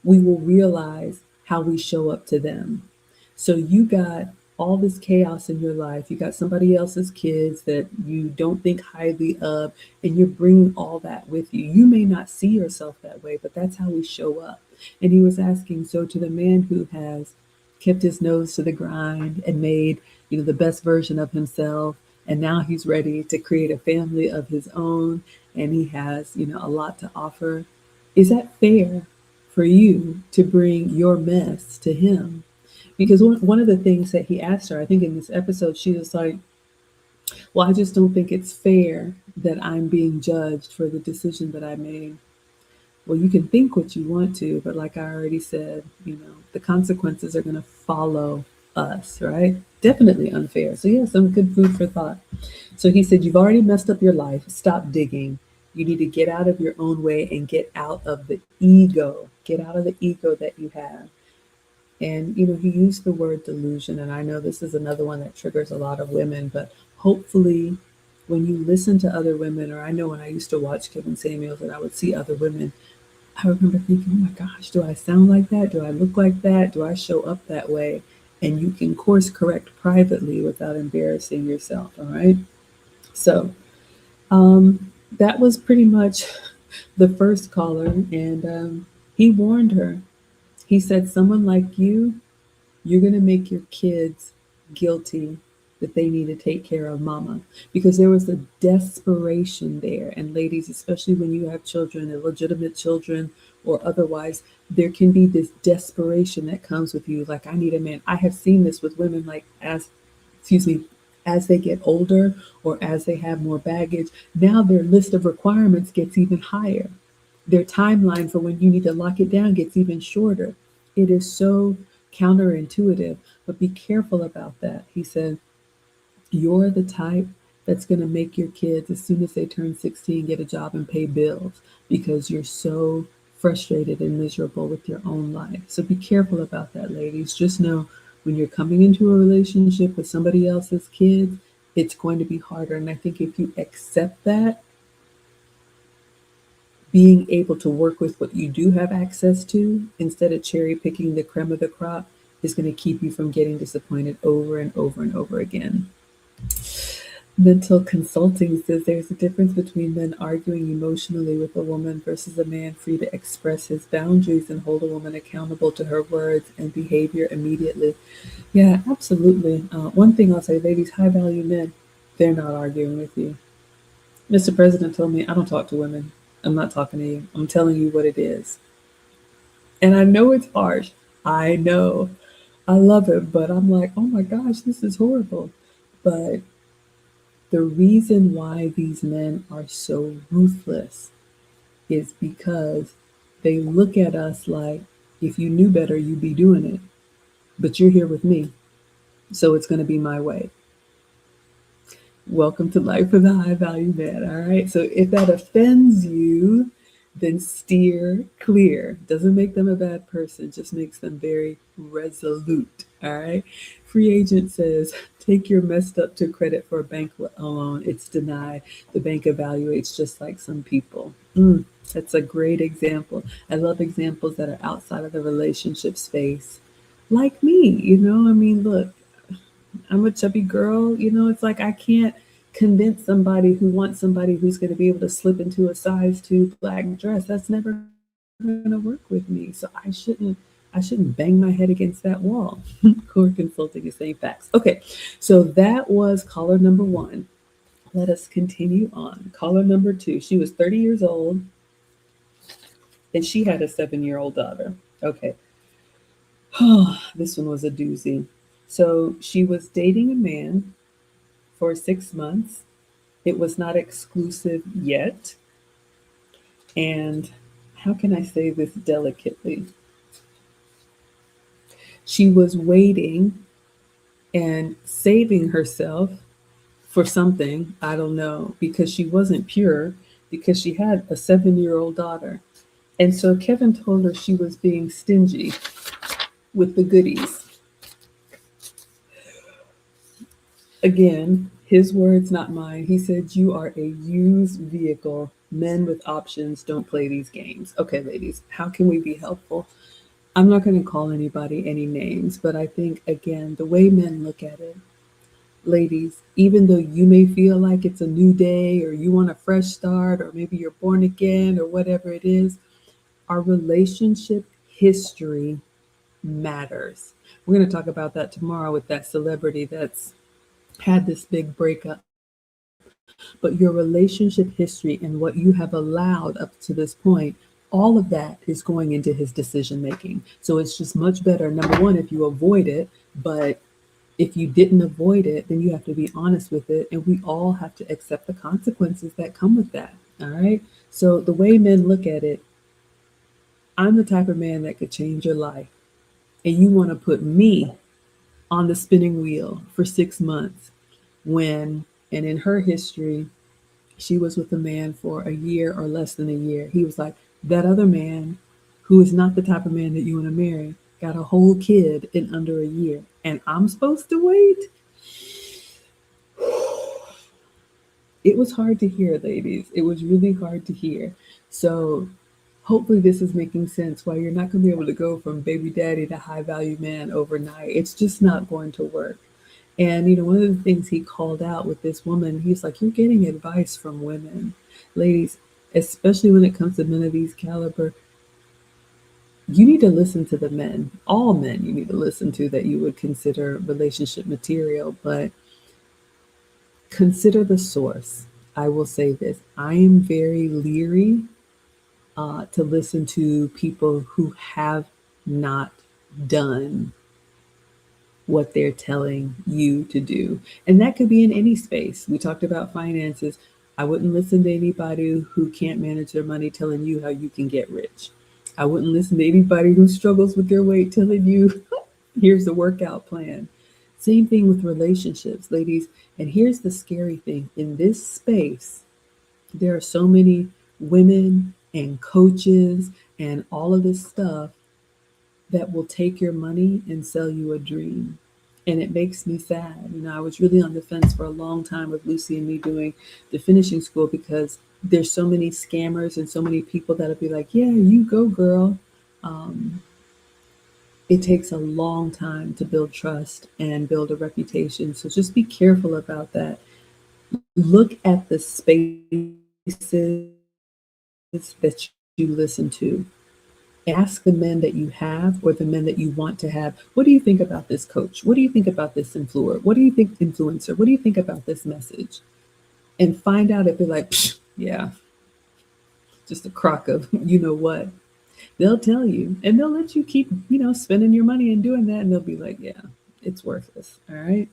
we will realize how we show up to them. So you got all this chaos in your life. You got somebody else's kids that you don't think highly of, and you're bringing all that with you. You may not see yourself that way, but that's how we show up. And he was asking, so to the man who has kept his nose to the grind and made, the best version of himself, and now he's ready to create a family of his own, and he has, a lot to offer. Is that fair for you to bring your mess to him? Because one of the things that he asked her, I think in this episode, she was like, well, I just don't think it's fair that I'm being judged for the decision that I made. Well, you can think what you want to, but like I already said, the consequences are going to follow us, right? Definitely unfair. So, yeah, some good food for thought. So he said, you've already messed up your life. Stop digging. You need to get out of your own way and get out of the ego. Get out of the ego that you have. And, he used the word delusion. And I know this is another one that triggers a lot of women, but hopefully when you listen to other women, or I know when I used to watch Kevin Samuels and I would see other women, I remember thinking, oh my gosh, do I sound like that? Do I look like that? Do I show up that way? And you can course correct privately without embarrassing yourself. All right. So that was pretty much the first caller. And he warned her. He said, someone like you're going to make your kids guilty that they need to take care of mama, because there was a desperation there. And ladies, especially when you have children, illegitimate children or otherwise, there can be this desperation that comes with you. Like, I need a man. I have seen this with women, like as they get older or as they have more baggage, now their list of requirements gets even higher. Their timeline for when you need to lock it down gets even shorter. It is so counterintuitive, but be careful about that. He said, you're the type that's going to make your kids, as soon as they turn 16, get a job and pay bills because you're so frustrated and miserable with your own life. So be careful about that, ladies. Just know when you're coming into a relationship with somebody else's kids, it's going to be harder. And I think if you accept that, being able to work with what you do have access to instead of cherry picking the creme of the crop is going to keep you from getting disappointed over and over and over again. Mental Consulting says there's a difference between men arguing emotionally with a woman versus a man free to express his boundaries and hold a woman accountable to her words and behavior immediately. Yeah, absolutely. One thing I'll say, ladies, high value men, they're not arguing with you. Mr. President told me I don't talk to women. I'm not talking to you. I'm telling you what it is. And I know it's harsh. I know. I love it, but I'm like, oh my gosh, this is horrible. But the reason why these men are so ruthless is because they look at us like, if you knew better, you'd be doing it. But you're here with me, so it's going to be my way. Welcome to Life with a High Value Man. All right. So if that offends you, then steer clear. Doesn't make them a bad person, just makes them very resolute. All right. Free Agent says, take your messed up to credit for a bank loan. It's denied. The bank evaluates just like some people. That's a great example. I love examples that are outside of the relationship space. Like me, I mean, look, I'm a chubby girl. It's like I can't convince somebody who wants somebody who's going to be able to slip into a size 2 black dress. That's never going to work with me. So I shouldn't bang my head against that wall. Core Consulting is saying facts. Okay, so that was caller number 1. Let us continue on. Caller number 2. She was 30 years old, and she had a 7-year-old daughter. Okay. This one was a doozy. So she was dating a man for 6 months. It was not exclusive yet. And how can I say this delicately? She was waiting and saving herself for something, I don't know, because she wasn't pure. because she had a 7-year-old daughter. And so Kevin told her she was being stingy with the goodies. Again, his words, not mine. He said, "You are a used vehicle. Men with options don't play these games." Okay, ladies, how can we be helpful? I'm not going to call anybody any names, but I think, again, the way men look at it, ladies, even though you may feel like it's a new day or you want a fresh start or maybe you're born again or whatever it is, our relationship history matters. We're going to talk about that tomorrow with that celebrity that's had this big breakup. But your relationship history and what you have allowed up to this point, all of that is going into his decision making. So it's just much better, number one, if you avoid it, but if you didn't avoid it, then you have to be honest with it. And we all have to accept the consequences that come with that. All right. So the way men look at it, I'm the type of man that could change your life. And you want to put me on the spinning wheel for 6 months when, and in her history, she was with a man for a year or less than a year. He was like, that other man, who is not the type of man that you want to marry, got a whole kid in under a year. And I'm supposed to wait? It was hard to hear, ladies. It was really hard to hear. So hopefully this is making sense why you're not going to be able to go from baby daddy to high value man overnight. It's just not going to work. And, one of the things he called out with this woman, he's like, you're getting advice from women. Ladies, especially when it comes to men of these caliber, you need to listen to the men, all men you need to listen to that you would consider relationship material, but consider the source. I will say this, I am very leery to listen to people who have not done what they're telling you to do. And that could be in any space. We talked about finances. I wouldn't listen to anybody who can't manage their money telling you how you can get rich. I wouldn't listen to anybody who struggles with their weight telling you, here's the workout plan. Same thing with relationships, ladies. And here's the scary thing in this space, there are so many women and coaches and all of this stuff that will take your money and sell you a dream. And it makes me sad. I was really on the fence for a long time with Lucy and me doing the finishing school because there's so many scammers and so many people that'll be like, yeah, you go, girl. Um, it takes a long time to build trust and build a reputation. So just be careful about that. Look at the spaces that you listen to. Ask the men that you have or the men that you want to have, what do you think about this coach? What do you think about this influencer? What do you think about this message? And find out if they're like, "Psh, yeah, just a crock of you know what." They'll tell you and they'll let you keep, spending your money and doing that. And they'll be like, yeah, it's worthless. All right.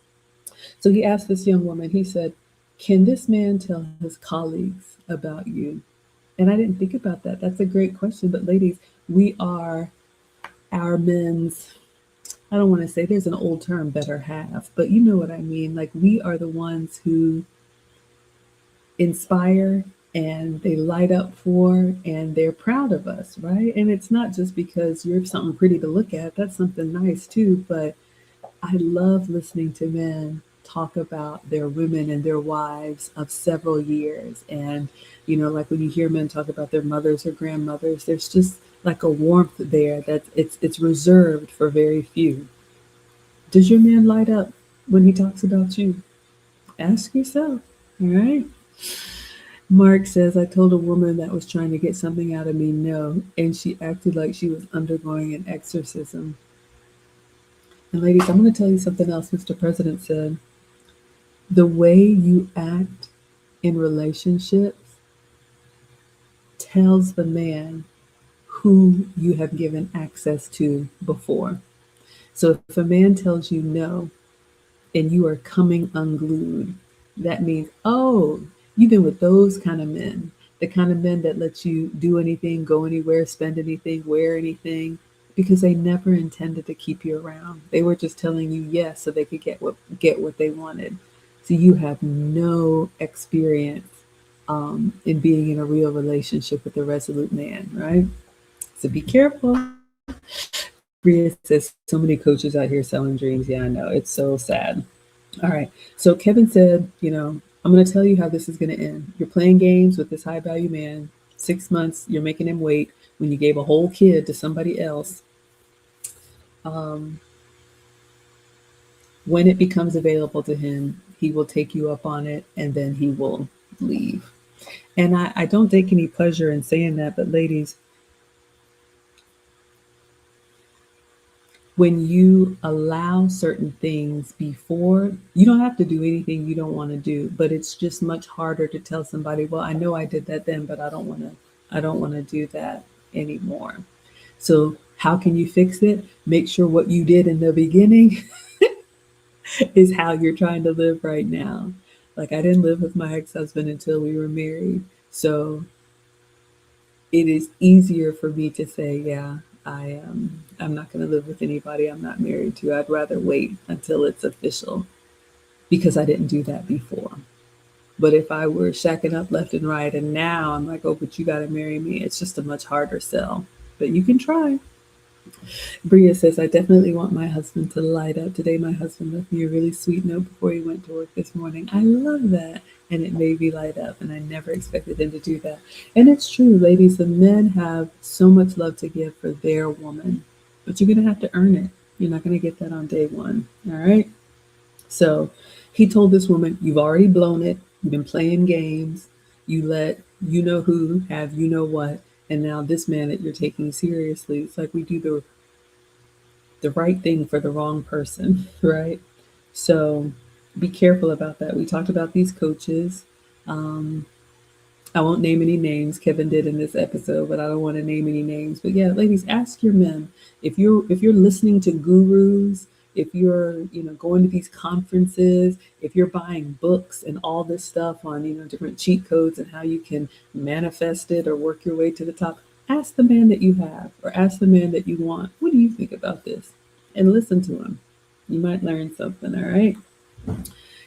So he asked this young woman, he said, can this man tell his colleagues about you? And I didn't think about that. That's a great question. But ladies, we are our men's, I don't want to say there's an old term, better half, but you know what I mean. Like we are the ones who inspire and they light up for and they're proud of us, right? And it's not just because you're something pretty to look at, that's something nice too. But I love listening to men talk about their women and their wives of several years. And, like when you hear men talk about their mothers or grandmothers, there's just like a warmth there that it's reserved for very few. Does your man light up when he talks about you? Ask yourself. All right. Mark says, I told a woman that was trying to get something out of me no, and she acted like she was undergoing an exorcism. And ladies, I'm going to tell you something else Mr. President said. The way you act in relationships tells the man who you have given access to before. So if a man tells you no and you are coming unglued, that means, oh, you've been with those kind of men, the kind of men that let you do anything, go anywhere, spend anything, wear anything, because they never intended to keep you around. They were just telling you yes so they could get what they wanted. So you have no experience in being in a real relationship with a resolute man, right? So be careful. Bria says, so many coaches out here selling dreams. Yeah, I know. It's so sad. All right. So Kevin said, I'm going to tell you how this is going to end. You're playing games with this high value man. 6 months, you're making him wait when you gave a whole kid to somebody else. Um, when it becomes available to him, he will take you up on it and then he will leave. And I don't take any pleasure in saying that, but ladies, when you allow certain things before, you don't have to do anything you don't want to do, but it's just much harder to tell somebody, well, I know I did that then, but I don't want to do that anymore. So how can you fix it? Make sure what you did in the beginning is how you're trying to live right now. Like, I didn't live with my ex-husband until we were married. So it is easier for me to say, yeah, I'm not going to live with anybody I'm not married to. I'd rather wait until it's official because I didn't do that before. But if I were shacking up left and right and now I'm like, oh, but you got to marry me, it's just a much harder sell. But you can try. Bria says, I definitely want my husband to light up. Today, my husband left me a really sweet note before he went to work this morning. I love that. And it made me light up. And I never expected him to do that. And it's true, ladies, the men have so much love to give for their woman, but you're going to have to earn it. You're not going to get that on day one. All right. So he told this woman, you've already blown it. You've been playing games. You let you know who have you know what. And now this man that you're taking seriously, it's like we do the right thing for the wrong person, right? So be careful about that. We talked about these coaches. Um, I won't name any names. Kevin did in this episode, but I don't want to name any names. But yeah, ladies, ask your men if you're listening to gurus, if you're going to these conferences, if you're buying books and all this stuff on different cheat codes and how you can manifest it or work your way to the top. Ask the man that you have or ask the man that you want. What do you think about this? And listen to him. You might learn something. All right.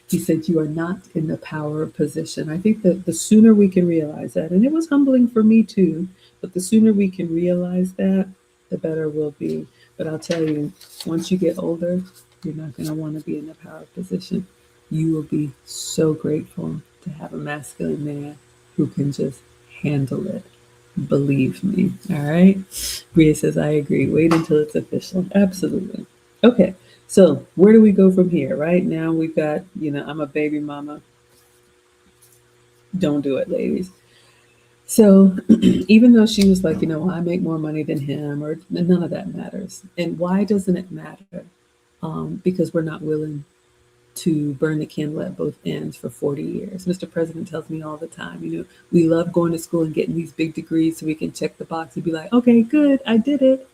He said, you are not in the power position. I think that the sooner we can realize that, and it was humbling for me too, but the sooner we can realize that, the better we'll be. But I'll tell you, once you get older, you're not going to want to be in the power position. You will be so grateful to have a masculine man who can just handle it. Believe me. All right. Bria says, I agree. Wait until it's official. Absolutely. Okay. So where do we go from here? Right now we've got, I'm a baby mama. Don't do it, ladies. So even though she was like, I make more money than him, or none of that matters. And why doesn't it matter? Because we're not willing to burn the candle at both ends for 40 years. Mr. President tells me all the time, we love going to school and getting these big degrees so we can check the box and be like, okay, good, I did it.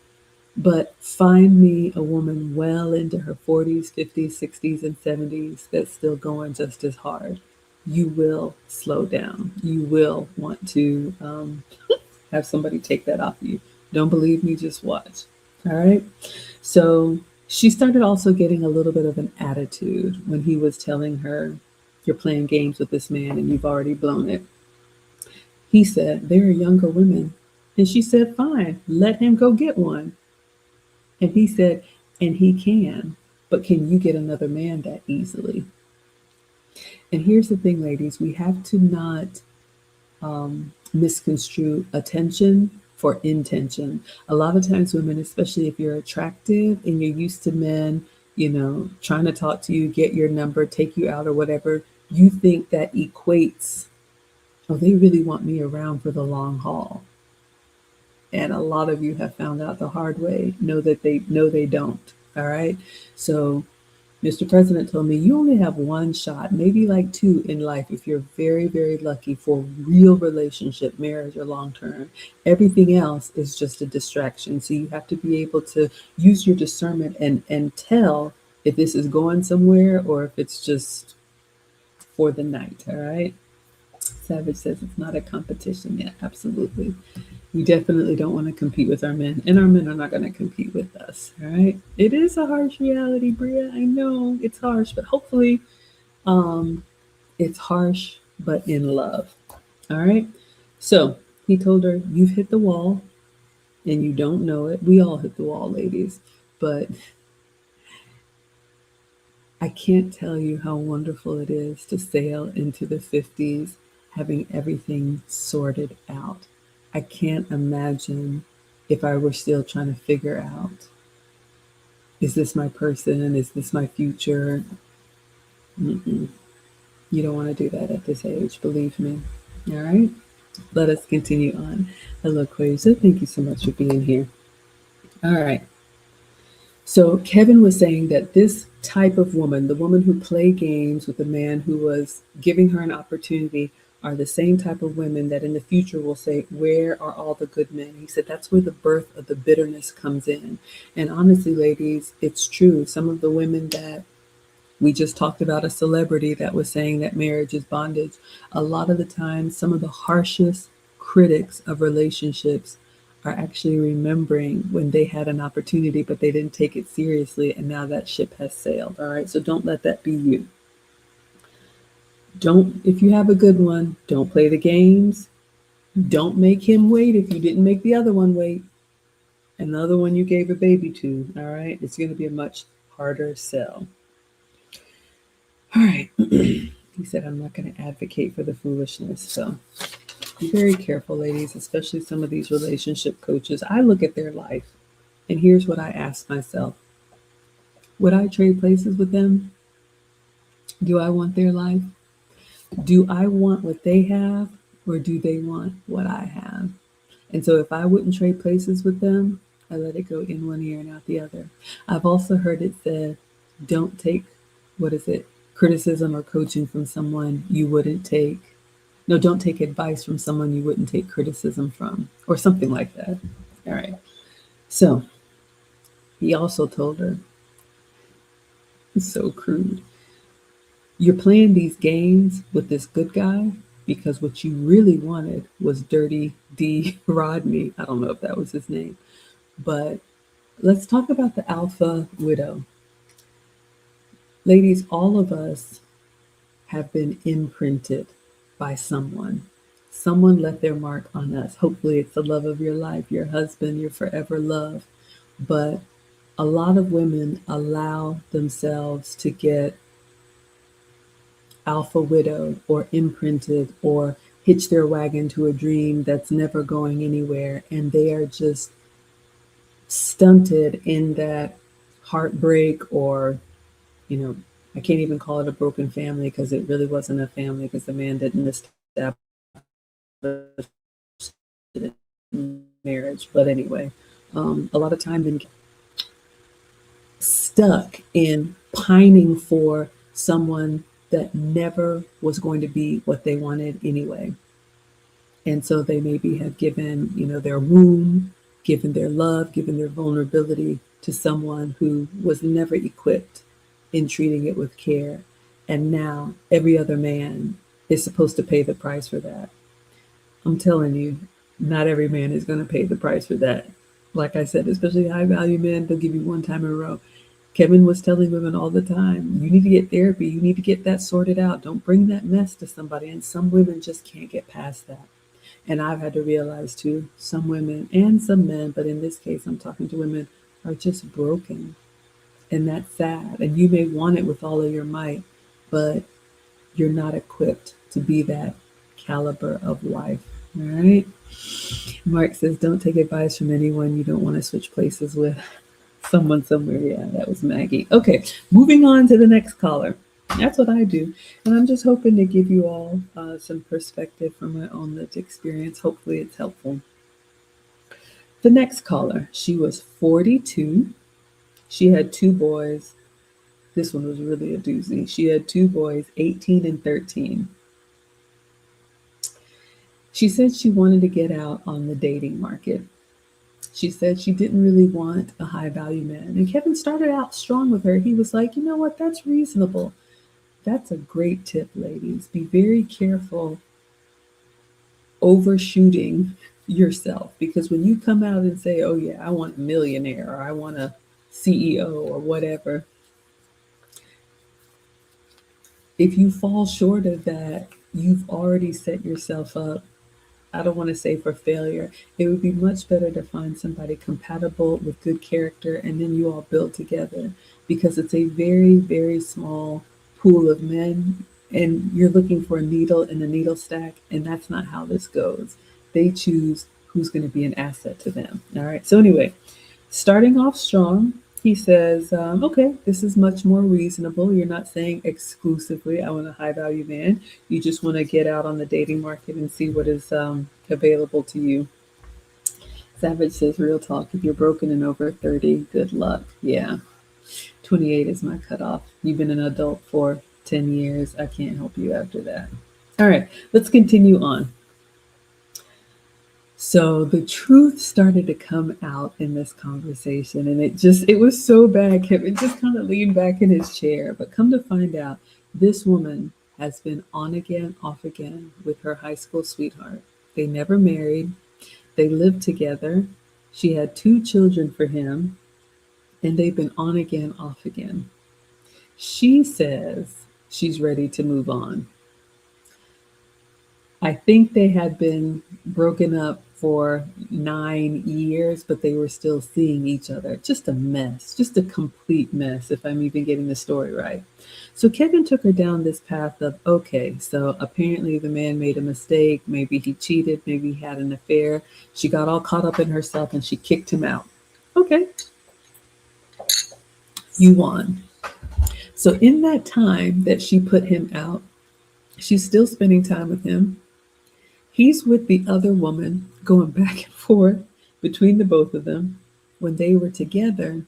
But find me a woman well into her 40s, 50s, 60s, and 70s that's still going just as hard. You will slow down. You will want to have somebody take that off of you. Don't believe me? Just watch. All right. So she started also getting a little bit of an attitude when he was telling her, you're playing games with this man and you've already blown it. He said, there are younger women. And she said, fine, let him go get one. And he said, and he can, but can you get another man that easily? And here's the thing, ladies, we have to not misconstrue attention for intention. A lot of times, women, especially if you're attractive and you're used to men, trying to talk to you, get your number, take you out or whatever, you think that equates, oh, they really want me around for the long haul. And a lot of you have found out the hard way. Know that they don't. All right. So Mr. President told me you only have one shot, maybe like two in life if you're very, very lucky for real relationship, marriage or long term. Everything else is just a distraction. So you have to be able to use your discernment and tell if this is going somewhere or if it's just for the night. All right. Savage says it's not a competition yet. Absolutely. We definitely don't want to compete with our men, and our men are not going to compete with us. All right. It is a harsh reality, Bria. I know it's harsh, but hopefully it's harsh, but in love. All right. So he told her, "You've hit the wall and you don't know it. We all hit the wall, ladies. But I can't tell you how wonderful it is to sail into the 50s having everything sorted out. I can't imagine if I were still trying to figure out, is this my person? Is this my future? Mm-mm. You don't want to do that at this age, believe me. All right, let us continue on. Hello, Quasia. Thank you so much for being here. All right. So Kevin was saying that this type of woman, the woman who played games with the man who was giving her an opportunity, are the same type of women that in the future will say, "Where are all the good men?" He said that's where the birth of the bitterness comes in. And honestly, ladies, it's true. Some of the women that we just talked about, a celebrity that was saying that marriage is bondage. A lot of the time, some of the harshest critics of relationships are actually remembering when they had an opportunity, but they didn't take it seriously, and now that ship has sailed. All right, so don't let that be you. Don't, if you have a good one, don't play the games. Don't make him wait if you didn't make the other one wait. And the other one you gave a baby to, all right, it's going to be a much harder sell. All right. He said, I'm not going to advocate for the foolishness. So be very careful, ladies, especially some of these relationship coaches. I look at their life, and here's what I ask myself: would I trade places with them? Do I want their life? Do I want what they have, or do they want what I have? And so if I wouldn't trade places with them, I let it go in one ear and out the other. I've also heard it said, don't take, what is it, criticism or coaching from someone you wouldn't take. No, don't take advice from someone you wouldn't take criticism from, or something like that. All right. So he also told her, so crude, you're playing these games with this good guy because what you really wanted was Dirty D Rodney. I don't know if that was his name, but let's talk about the alpha widow. Ladies, all of us have been imprinted by someone. Someone left their mark on us. Hopefully, it's the love of your life, your husband, your forever love. But a lot of women allow themselves to get alpha widowed or imprinted or hitch their wagon to a dream that's never going anywhere. And they are just stunted in that heartbreak, or, you know, I can't even call it a broken family because it really wasn't a family because the man didn't establish marriage. But anyway, a lot of time been stuck in pining for someone that never was going to be what they wanted anyway. And so they maybe have given, their womb, given their love, given their vulnerability to someone who was never equipped in treating it with care. And now every other man is supposed to pay the price for that. I'm telling you, not every man is going to pay the price for that. Like I said, especially high value men, they'll give you one time in a row. Kevin was telling women all the time, you need to get therapy. You need to get that sorted out. Don't bring that mess to somebody. And some women just can't get past that. And I've had to realize too, some women and some men, but in this case, I'm talking to women, are just broken. And that's sad. And you may want it with all of your might, but you're not equipped to be that caliber of wife. All right. Mark says, don't take advice from anyone you don't want to switch places with. Someone somewhere. Yeah, that was Maggie. Okay, moving on to the next caller. That's what I do. And I'm just hoping to give you all some perspective from my own lived experience. Hopefully, it's helpful. The next caller, she was 42. She had two boys. This one was really a doozy. She had two boys, 18 and 13. She said she wanted to get out on the dating market. She said she didn't really want a high value man. And Kevin started out strong with her. He was like, you know what? That's reasonable. That's a great tip, ladies. Be very careful overshooting yourself, because when you come out and say, oh, yeah, I want a millionaire or I want a CEO or whatever, if you fall short of that, you've already set yourself up. I don't want to say for failure. It would be much better to find somebody compatible with good character and then you all build together, because it's a very, very small pool of men and you're looking for a needle in a needle stack, and that's not how this goes. They choose who's going to be an asset to them. All right. So, anyway, starting off strong, he says, okay, this is much more reasonable. You're not saying exclusively, I want a high value man. You just want to get out on the dating market and see what is available to you. Savage says, real talk, if you're broken and over 30, good luck. Yeah, 28 is my cutoff. You've been an adult for 10 years. I can't help you after that. All right, let's continue on. So the truth started to come out in this conversation, and it was so bad. Kevin just kind of leaned back in his chair. But come to find out, this woman has been on again, off again with her high school sweetheart. They never married. They lived together. She had 2 children for him, and they've been on again, off again. She says she's ready to move on. I think they had been broken up for 9 years, but they were still seeing each other. Just a mess, just a complete mess, if I'm even getting the story right. So Kevin took her down this path of, okay, so apparently the man made a mistake. Maybe he cheated. Maybe he had an affair. She got all caught up in herself and she kicked him out. Okay, you won. So in that time that she put him out, she's still spending time with him. He's with the other woman, going back and forth between the both of them. When they were together,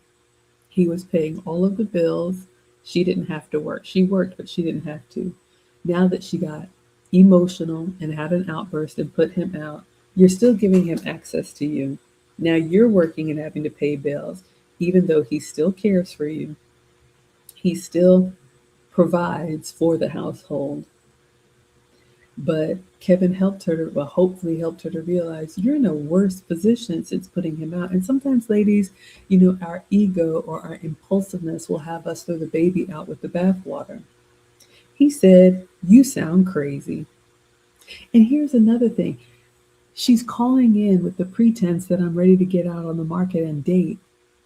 he was paying all of the bills. She didn't have to work. She worked, but she didn't have to. Now that she got emotional and had an outburst and put him out, you're still giving him access to you. Now you're working and having to pay bills, even though he still cares for you. He still provides for the household. But Kevin helped her to, well, hopefully helped her to realize you're in a worse position since putting him out. And sometimes, ladies, our ego or our impulsiveness will have us throw the baby out with the bathwater. He said, you sound crazy. And here's another thing. She's calling in with the pretense that I'm ready to get out on the market and date.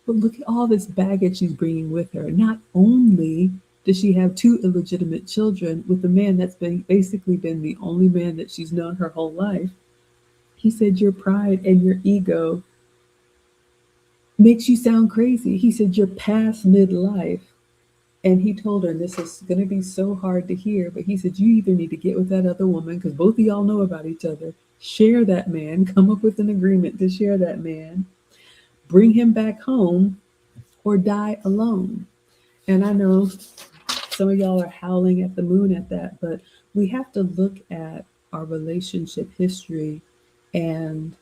But look at all this baggage she's bringing with her. Not only does she have 2 illegitimate children with a man that's basically been the only man that she's known her whole life. He said your pride and your ego makes you sound crazy. He said you're past midlife. And he told her, and this is going to be so hard to hear, but he said, you either need to get with that other woman because both of y'all know about each other, share that man, come up with an agreement to share that man, bring him back home, or die alone. And I know some of y'all are howling at the moon at that, but we have to look at our relationship history and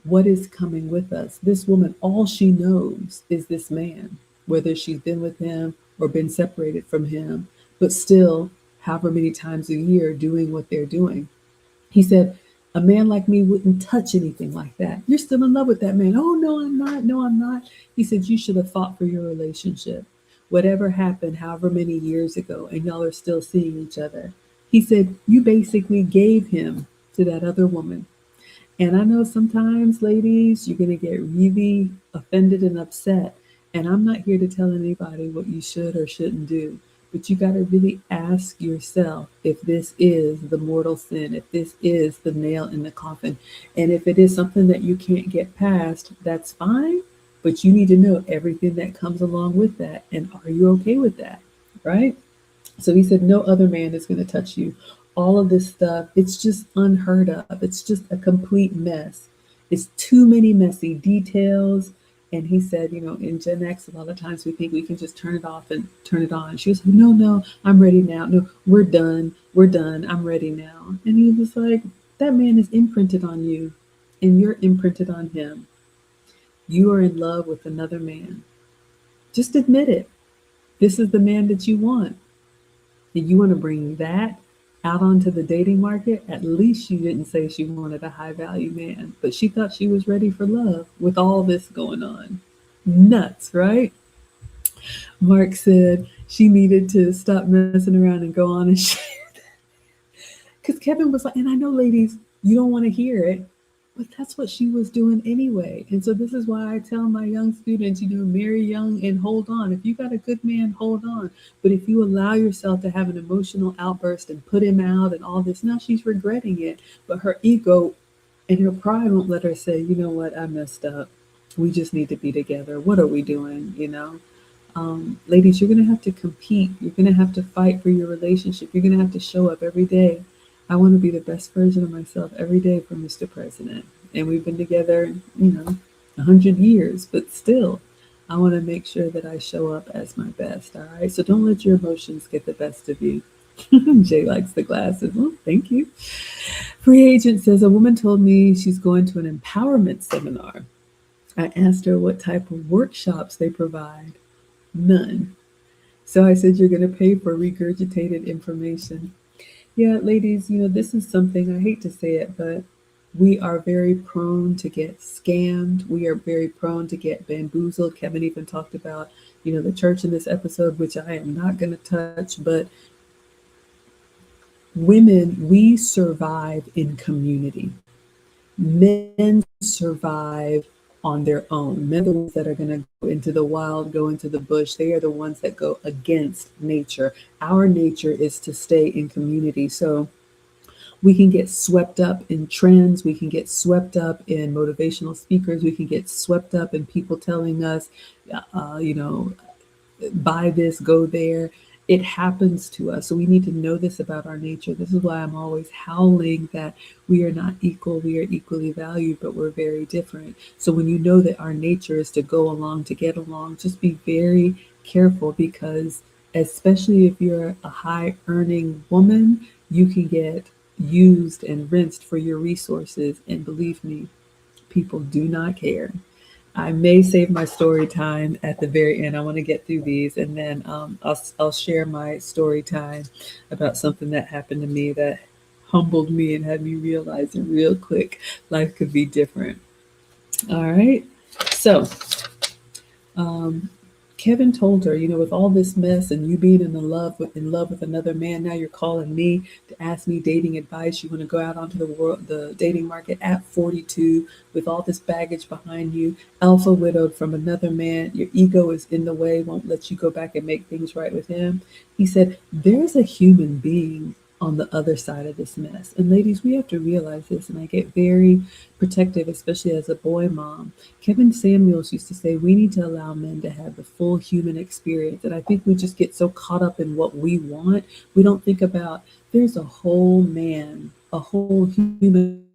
what is coming with us. This woman, all she knows is this man, whether she's been with him or been separated from him, but still, however many times a year, doing what they're doing. He said, a man like me wouldn't touch anything like that. You're still in love with that man. Oh, no, I'm not. No, I'm not. He said, you should have fought for your relationship. Whatever happened, however many years ago, and y'all are still seeing each other. He said, you basically gave him to that other woman. And I know sometimes, ladies, you're going to get really offended and upset. And I'm not here to tell anybody what you should or shouldn't do. But you got to really ask yourself if this is the mortal sin, if this is the nail in the coffin. And if it is something that you can't get past, that's fine. But you need to know everything that comes along with that. And are you okay with that? Right? So he said, no other man is going to touch you. All of this stuff, it's just unheard of. It's just a complete mess. It's too many messy details. And he said, in Gen X, a lot of times we think we can just turn it off and turn it on. She was like, no, I'm ready now. No, we're done. We're done. I'm ready now. And he was like, that man is imprinted on you and you're imprinted on him. You are in love with another man. Just admit it. This is the man that you want. And you want to bring that out onto the dating market. At least she didn't say she wanted a high value man, but she thought she was ready for love with all this going on. Nuts, right? Mark said she needed to stop messing around and go on and share. Because Kevin was like, and I know, ladies, you don't want to hear it, but that's what she was doing anyway. And so this is why I tell my young students, marry young and hold on. If you got a good man, hold on. But if you allow yourself to have an emotional outburst and put him out and all this, now she's regretting it. But her ego and her pride won't let her say, you know what, I messed up. We just need to be together. What are we doing? Ladies, you're going to have to compete. You're going to have to fight for your relationship. You're going to have to show up every day. I want to be the best version of myself every day for Mr. President. And we've been together, 100 years, but still, I want to make sure that I show up as my best. All right. So don't let your emotions get the best of you. Jay likes the glasses. Well, thank you. Free agent says a woman told me she's going to an empowerment seminar. I asked her what type of workshops they provide. None. So I said, you're going to pay for regurgitated information. Yeah, ladies, this is something, I hate to say it, but we are very prone to get scammed. We are very prone to get bamboozled. Kevin even talked about, the church in this episode, which I am not going to touch, but women, we survive in community. Men survive on their own. Men are the ones that are going to go into the wild, go into the bush. They are the ones that go against nature. Our nature is to stay in community. So we can get swept up in trends. We can get swept up in motivational speakers. We can get swept up in people telling us, uh, you know, buy this, go there. It happens to us. So we need to know this about our nature. This is why I'm always howling that we are not equal. We are equally valued, but we're very different. So when you know that our nature is to go along, to get along, just be very careful, because especially if you're a high earning woman, you can get used and rinsed for your resources. And believe me, people do not care. I may save my story time at the very end. I want to get through these, and then I'll share my story time about something that happened to me that humbled me and had me realizing real quick life could be different. All right. So um, Kevin told her, with all this mess and you being in love with another man, now you're calling me to ask me dating advice. You want to go out onto the dating market at 42 with all this baggage behind you, alpha widowed from another man. Your ego is in the way, won't let you go back and make things right with him. He said, there's a human being on the other side of this mess. And ladies, we have to realize this. And I get very protective, especially as a boy mom. Kevin Samuels used to say, we need to allow men to have the full human experience. And I think we just get so caught up in what we want. We don't think about there's a whole man, a whole human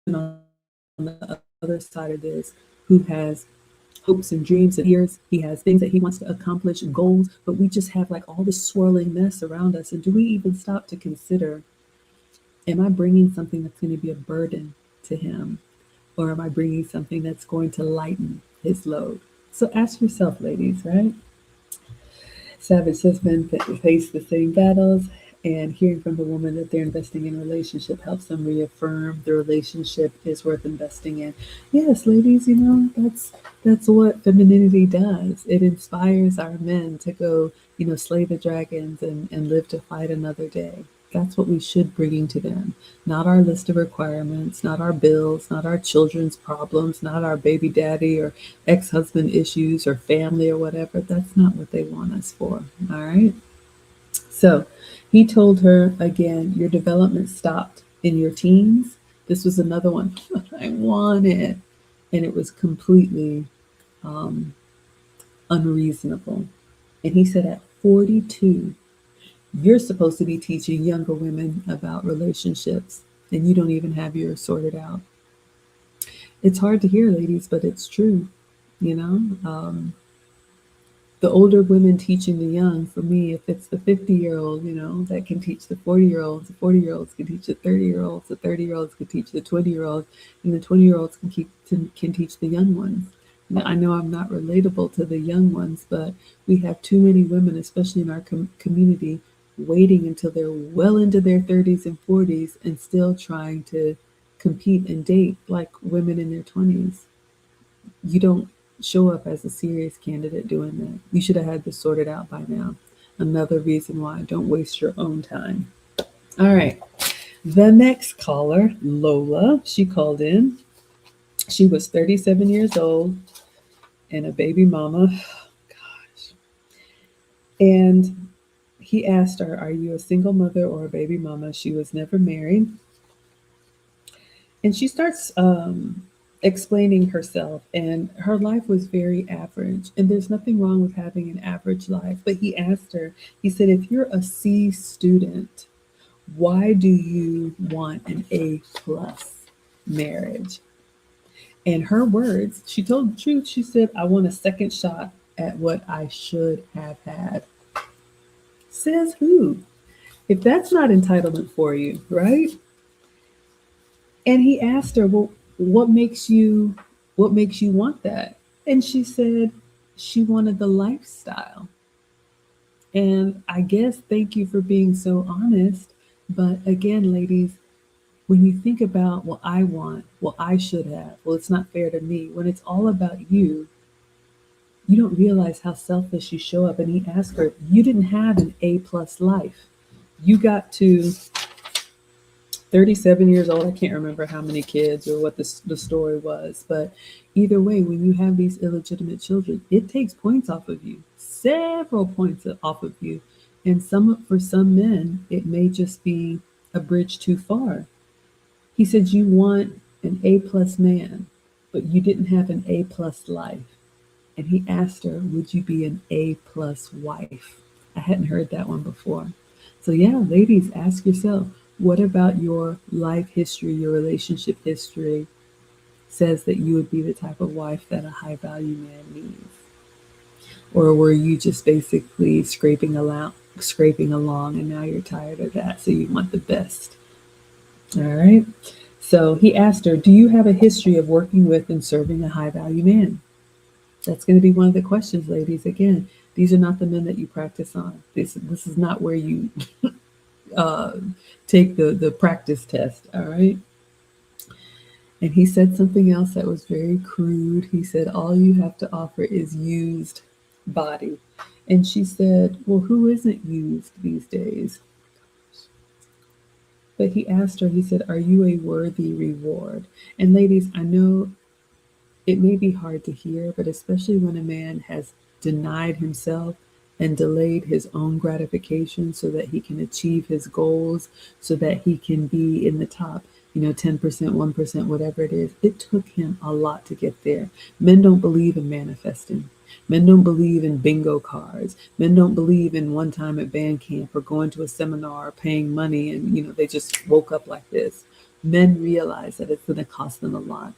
on the other side of this who has hopes and dreams and fears. He has things that he wants to accomplish, goals, but we just have like all this swirling mess around us. And do we even stop to consider, am I bringing something that's going to be a burden to him? Or am I bringing something that's going to lighten his load? So ask yourself, ladies, right? Savage husbands face the same battles, and hearing from the woman that they're investing in a relationship helps them reaffirm the relationship is worth investing in. Yes, ladies, that's what femininity does. It inspires our men to go, slay the dragons and live to fight another day. That's what we should bring to them. Not our list of requirements, not our bills, not our children's problems, not our baby daddy or ex-husband issues or family or whatever. That's not what they want us for. All right. So he told her again, your development stopped in your teens. This was another one I wanted. And it was completely um, unreasonable. And he said at 42, you're supposed to be teaching younger women about relationships, and you don't even have yours sorted out. It's hard to hear, ladies, but it's true. You know, the older women teaching the young, for me, if it's the 50-year-old, that can teach the 40-year-olds, the 40-year-olds can teach the 30-year-olds, the 30-year-olds can teach the 20-year-olds, and the 20-year-olds can teach the young ones. Now, I know I'm not relatable to the young ones, but we have too many women, especially in our community, waiting until they're well into their 30s and 40s and still trying to compete and date like women in their 20s. You don't show up as a serious candidate doing that. You should have had this sorted out by now. Another reason why don't waste your own time. All right. The next caller, Lola, she called in. She was 37 years old and a baby mama. Gosh. And he asked her, "Are you a single mother or a baby mama?" She was never married. And she starts explaining herself, and her life was very average. And there's nothing wrong with having an average life. But he asked her, he said, "If you're a C student, why do you want an A plus marriage?" In her words, she told the truth. She said, "I want a second shot at what I should have had." Says who? If that's not entitlement for you, right? And he asked her, "Well, what makes you want that?" And she said she wanted the lifestyle. And I guess thank you for being so honest. But again, ladies, when you think about what I want, what I should have, well, it's not fair to me. When it's all about you, you don't realize how selfish you show up. And he asked her, "You didn't have an A plus life. You got to 37 years old. I can't remember how many kids or what the story was, but either way, when you have these illegitimate children, it takes points off of you, several points off of you. And for some men, it may just be a bridge too far." He said, "You want an A plus man, but you didn't have an A plus life." And he asked her, "Would you be an A plus wife?" I hadn't heard that one before. So, yeah, ladies, ask yourself, what about your life history, your relationship history says that you would be the type of wife that a high value man needs? Or were you just basically scraping along and now you're tired of that, so you want the best? All right. So he asked her, "Do you have a history of working with and serving a high value man?" That's going to be one of the questions, ladies. Again, these are not the men that you practice on. This is not where you uh, take the practice test. All right. And he said something else that was very crude. He said, "All you have to offer is used body." And she said, "Well, who isn't used these days?" But he asked her, he said, "Are you a worthy reward?" And ladies, I know it may be hard to hear, but especially when a man has denied himself and delayed his own gratification so that he can achieve his goals, so that he can be in the top, 10%, 1%, whatever it is. It took him a lot to get there. Men don't believe in manifesting. Men don't believe in bingo cards. Men don't believe in one time at band camp or going to a seminar or paying money and, they just woke up like this. Men realize that it's going to cost them a lot.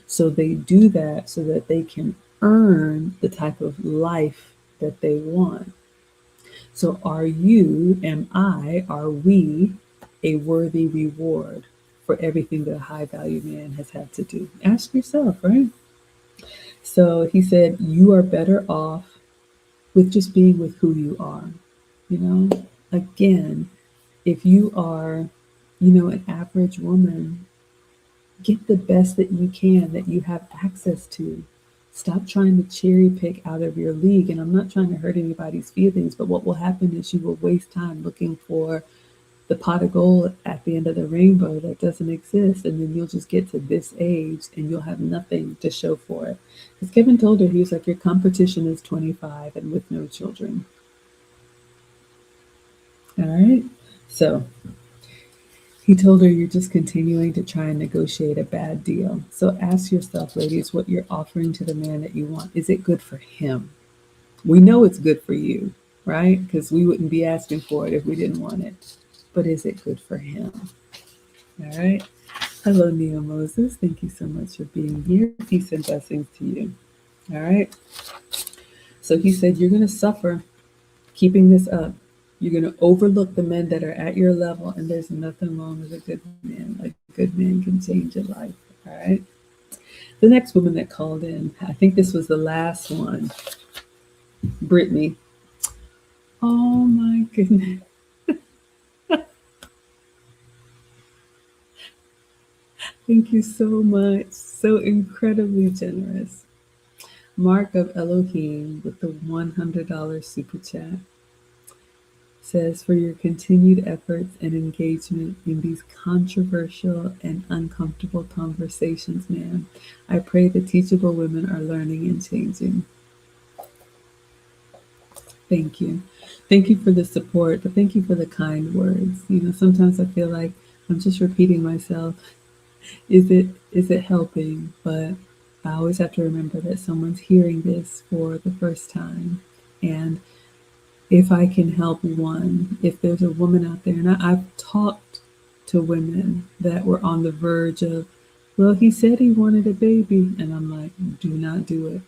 So they do that so that they can earn the type of life that they want. So are we a worthy reward for everything that a high value man has had to do? Ask yourself, right? So he said, "You are better off with just being with who you are." You know, again, if you are, an average woman, get the best that you can, that you have access to. Stop trying to cherry pick out of your league. And I'm not trying to hurt anybody's feelings, but what will happen is you will waste time looking for the pot of gold at the end of the rainbow that doesn't exist. And then you'll just get to this age and you'll have nothing to show for it. Because Kevin told her, he was like, "Your competition is 25 and with no children." All right. So he told her, "You're just continuing to try and negotiate a bad deal." So ask yourself, ladies, what you're offering to the man that you want. Is it good for him? We know it's good for you, right? Because we wouldn't be asking for it if we didn't want it. But is it good for him? All right. Hello, Neo Moses. Thank you so much for being here. Peace and blessings to you. All right. So he said, "You're going to suffer keeping this up. You're going to overlook the men that are at your level, and there's nothing wrong with a good man. A good man can change your life." All right. The next woman that called in, I think this was the last one, Brittany. Oh my goodness. Thank you so much. So incredibly generous. Mark of Elohim with the $100 super chat. says, for your continued efforts and engagement in these controversial and uncomfortable conversations, ma'am. I pray the teachable women are learning and changing. Thank you. Thank you for the support, but thank you for the kind words. Sometimes I feel like I'm just repeating myself. Is it helping? But I always have to remember that someone's hearing this for the first time. And if I can help one, if there's a woman out there, and I've talked to women that were on the verge of, well, he said he wanted a baby. And I'm like, do not do it.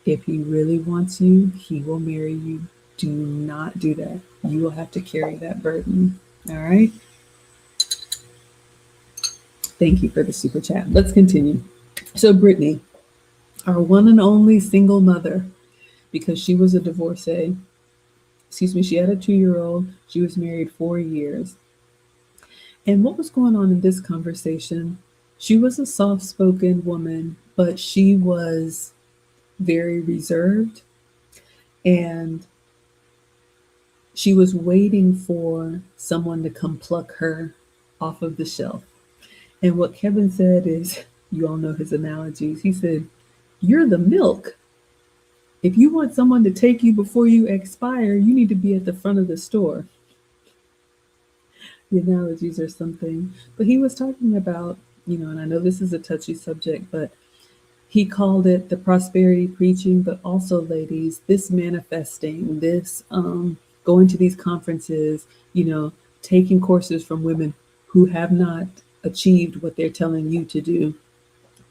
If he really wants you, he will marry you. Do not do that. You will have to carry that burden. All right. Thank you for the super chat. Let's continue. So, Brittany, our one and only single mother, because she was a divorcee, excuse me, she had a 2-year old. She was married 4 years. And what was going on in this conversation? She was a soft spoken woman, but she was very reserved, and she was waiting for someone to come pluck her off of the shelf. And what Kevin said is, you all know his analogies. He said, you're the milk. If you want someone to take you before you expire, you need to be at the front of the store. The analogies are something. But he was talking about, and I know this is a touchy subject, but he called it the prosperity preaching, but also, ladies, this manifesting, this going to these conferences, taking courses from women who have not achieved what they're telling you to do.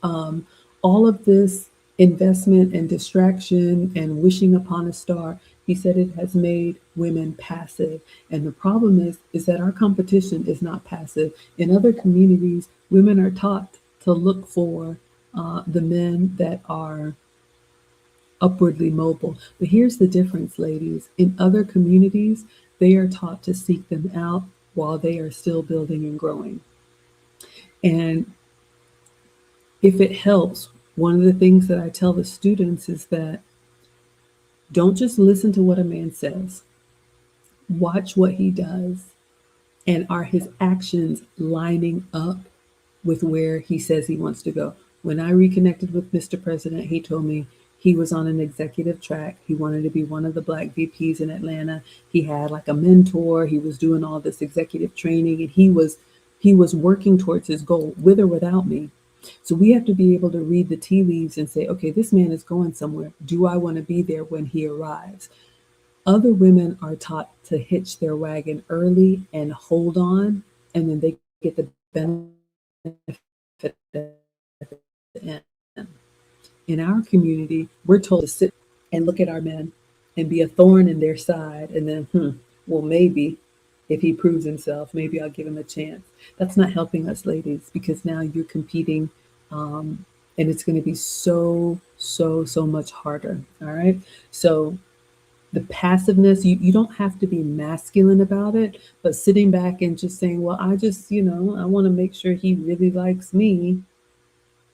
All of this investment and distraction and wishing upon a star, he said it has made women passive. And the problem is that our competition is not passive. In other communities, women are taught to look for the men that are upwardly mobile. But here's the difference, ladies. In other communities, they are taught to seek them out while they are still building and growing. And if it helps, one of the things that I tell the students is that don't just listen to what a man says. Watch what he does. And are his actions lining up with where he says he wants to go? When I reconnected with Mr. President, he told me he was on an executive track. He wanted to be one of the Black VPs in Atlanta. He had like a mentor. He was doing all this executive training, and he was working towards his goal with or without me. So we have to be able to read the tea leaves and say, okay, this man is going somewhere. Do I want to be there when he arrives? Other women are taught to hitch their wagon early and hold on, and then they get the benefit at the end. In our community, we're told to sit and look at our men and be a thorn in their side, and then, well, maybe if he proves himself, maybe I'll give him a chance. That's not helping us, ladies, because now you're competing, and it's going to be so, so, so much harder. All right. So the passiveness, you don't have to be masculine about it, but sitting back and just saying, well, I just, I want to make sure he really likes me.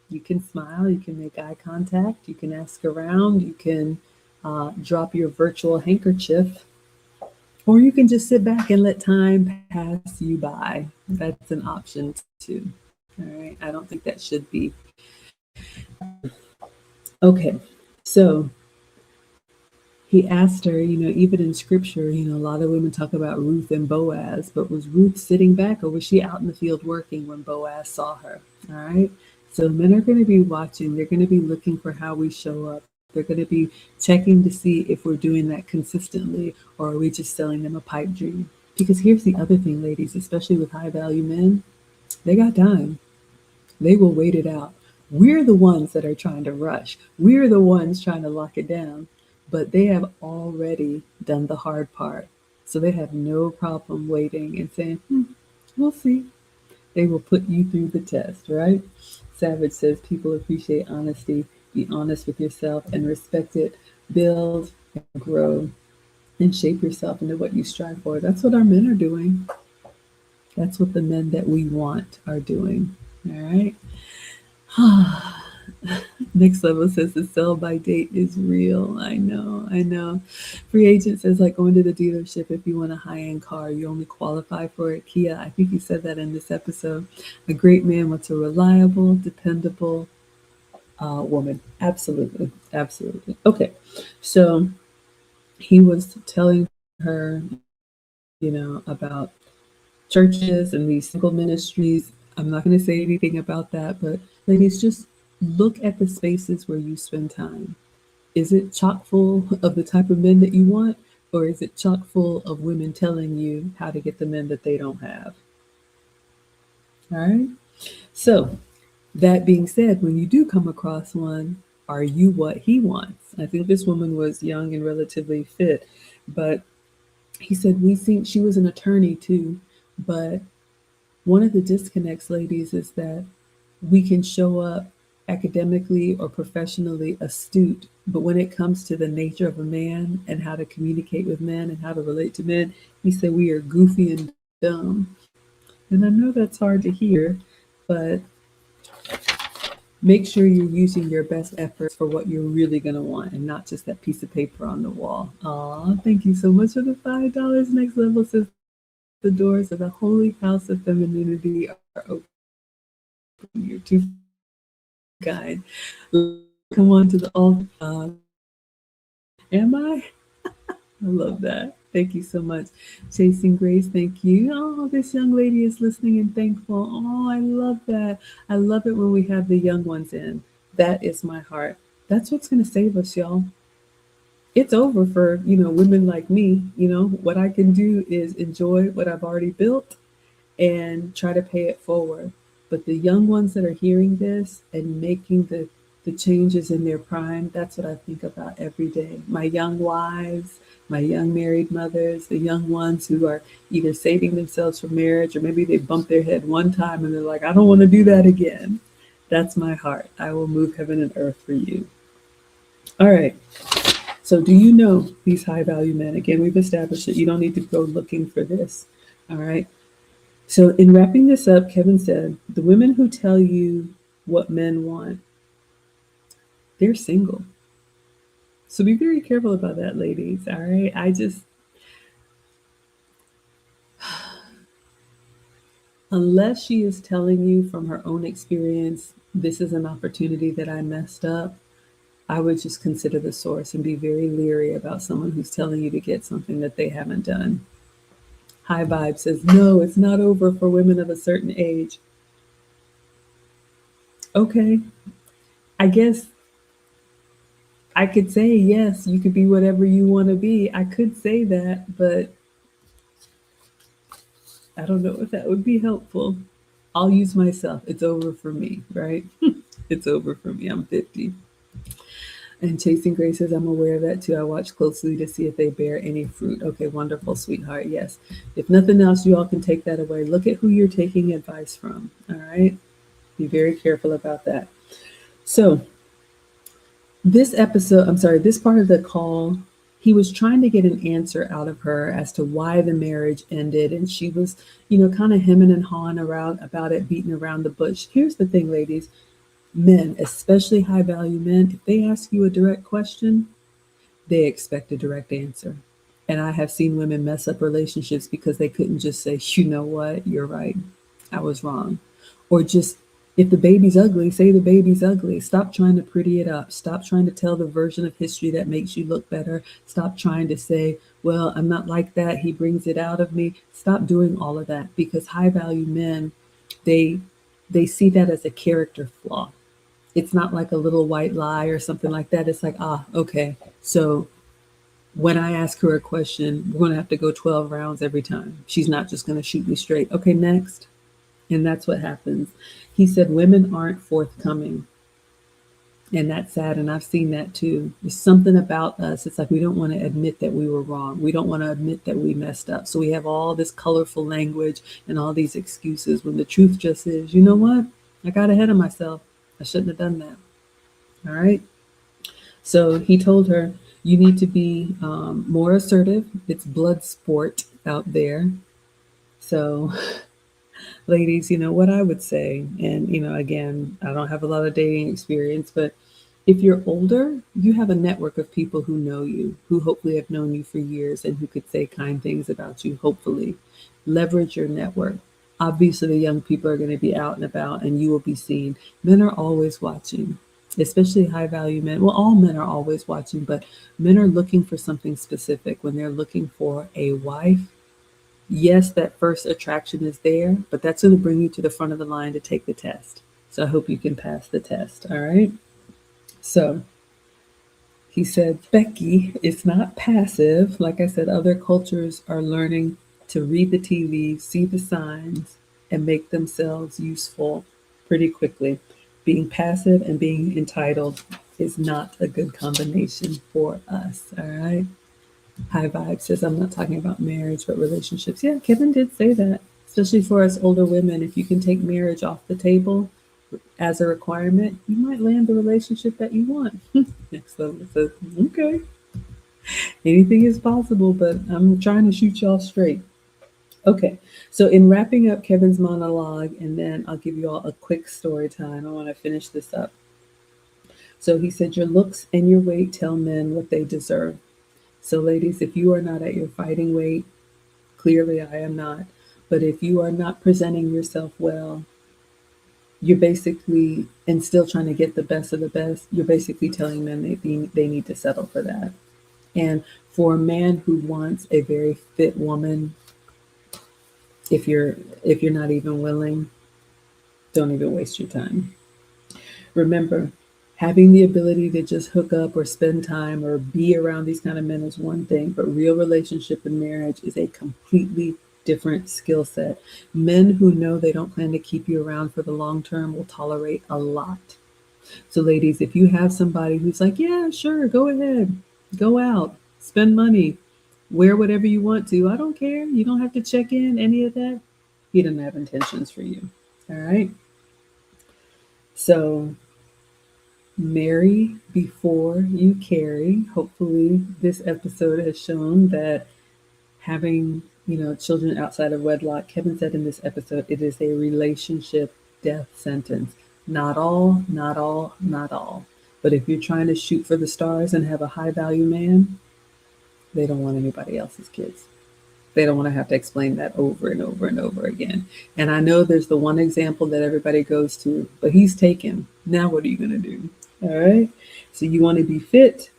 You can smile, you can make eye contact, you can ask around, you can drop your virtual handkerchief, or you can just sit back and let time pass you by. That's an option too. All right. I don't think that should be. Okay. So he asked her, even in scripture, a lot of women talk about Ruth and Boaz, but was Ruth sitting back or was she out in the field working when Boaz saw her? All right. So men are going to be watching. They're going to be looking for how we show up. They're going to be checking to see if we're doing that consistently, or are we just selling them a pipe dream? Because here's the other thing, ladies, especially with high value men, they got time. They will wait it out. We're the ones that are trying to rush. We're the ones trying to lock it down, but they have already done the hard part. So they have no problem waiting and saying, we'll see. They will put you through the test, right? Savage says people appreciate honesty. Be honest with yourself and respect it. Build and grow and shape yourself into what you strive for. That's what our men are doing. That's what the men that we want are doing. All right. Next level says the sell by date is real. I know, I know. Free agent says like going to the dealership if you want a high end car, you only qualify for it. Kia, I think you said that in this episode. A great man wants a reliable, dependable woman. Absolutely, absolutely. Okay, so he was telling her, about churches and these single ministries. I'm not going to say anything about that, but ladies, just look at the spaces where you spend time. Is it chock full of the type of men that you want, or is it chock full of women telling you how to get the men that they don't have? All right. So, that being said, when you do come across one, are you what he wants? I think this woman was young and relatively fit, but he said we think she was an attorney too, but one of the disconnects, ladies, is that we can show up academically or professionally astute, but when it comes to the nature of a man and how to communicate with men and how to relate to men, he said we are goofy and dumb. And I know that's hard to hear, but make sure you're using your best efforts for what you're really going to want and not just that piece of paper on the wall. Aw, thank you so much for the $5. Next level says the doors of the holy house of femininity are open. You're too kind. Come on to the altar. Am I? I love that. Thank you so much. Chasing Grace, thank you. Oh, this young lady is listening and thankful. Oh, I love that. I love it when we have the young ones in. That is my heart. That's what's going to save us, y'all. It's over for, women like me. What I can do is enjoy what I've already built and try to pay it forward. But the young ones that are hearing this and making the changes in their prime, that's what I think about every day. My young wives, my young married mothers, the young ones who are either saving themselves for marriage or maybe they bump their head one time and they're like, I don't want to do that again. That's my heart. I will move heaven and earth for you. All right. So, do you know these high value men? Again, we've established that you don't need to go looking for this. All right. So, in wrapping this up, Kevin said, the women who tell you what men want, they're single. So, be very careful about that, ladies. All right. Unless she is telling you from her own experience, this is an opportunity that I messed up, I would just consider the source and be very leery about someone who's telling you to get something that they haven't done. High Vibe says, no, it's not over for women of a certain age. Okay. I guess I could say, yes, you could be whatever you want to be. I could say that, but I don't know if that would be helpful. I'll use myself. It's over for me, right? It's over for me. I'm 50. And Chasing Grace says, I'm aware of that too. I watch closely to see if they bear any fruit. Okay, wonderful, sweetheart. Yes. If nothing else, you all can take that away. Look at who you're taking advice from. All right. Be very careful about that. So, this part of the call, he was trying to get an answer out of her as to why the marriage ended. And she was, kind of hemming and hawing around about it, beating around the bush. Here's the thing, ladies. Men, especially high value men, if they ask you a direct question, they expect a direct answer. And I have seen women mess up relationships because they couldn't just say, you know what, you're right, I was wrong. Or just, if the baby's ugly, say the baby's ugly. Stop trying to pretty it up. Stop trying to tell the version of history that makes you look better. Stop trying to say, well, I'm not like that, he brings it out of me. Stop doing all of that, because high value men, they they see that as a character flaw. It's not like a little white lie or something like that. It's like, okay. So when I ask her a question, we're going to have to go 12 rounds every time. She's not just going to shoot me straight. Okay, next. And that's what happens. He said women aren't forthcoming. And that's sad. And I've seen that too. There's something about us. It's like we don't want to admit that we were wrong. We don't want to admit that we messed up. So we have all this colorful language and all these excuses when the truth just is, you know what? I got ahead of myself. I shouldn't have done that. All right. So he told her, you need to be more assertive. It's blood sport out there. So, ladies, what I would say, and, again, I don't have a lot of dating experience, but If you're older, you have a network of people who know you, who hopefully have known you for years and who could say kind things about you, hopefully. Leverage your network. Obviously, the young people are going to be out and about and you will be seen. Men are always watching, especially high value men. Well, all men are always watching, but men are looking for something specific. When they're looking for a wife, yes, that first attraction is there, but that's going to bring you to the front of the line to take the test. So I hope you can pass the test. All right. So he said, Becky, it's not passive. Like I said, other cultures are learning to read the tea leaves, see the signs, and make themselves useful pretty quickly. Being passive and being entitled is not a good combination for us. All right. High Vibe says, I'm not talking about marriage, but relationships. Yeah, Kevin did say that, especially for us older women. If you can take marriage off the table as a requirement, you might land the relationship that you want. Next level says, okay, anything is possible, but I'm trying to shoot y'all straight. Okay, so in wrapping up Kevin's monologue, and then I'll give you all a quick story time. I want to finish this up. So he said, your looks and your weight tell men what they deserve. So, ladies, if you are not at your fighting weight, clearly I am not. But if you are not presenting yourself well, you're basically, and still trying to get the best of the best, you're basically telling men they need to settle for that. And for a man who wants a very fit woman, if you're not even willing, don't even waste your time. Remember, having the ability to just hook up or spend time or be around these kind of men is one thing, but real relationship and marriage is a completely different skill set. Men who know they don't plan to keep you around for the long term will tolerate a lot. So, ladies, if you have somebody who's like, yeah, sure, go ahead, go out, spend money, wear whatever you want to, I don't care, you don't have to check in, any of that, he doesn't have intentions for you. All right. So, marry before you carry. Hopefully, this episode has shown that having, children outside of wedlock, Kevin said in this episode, it is a relationship death sentence. Not all, not all, not all. But if you're trying to shoot for the stars and have a high value man, they don't want anybody else's kids. They don't want to have to explain that over and over and over again. And I know there's the one example that everybody goes to, but he's taken. Now what are you going to do? All right. So you want to be fit.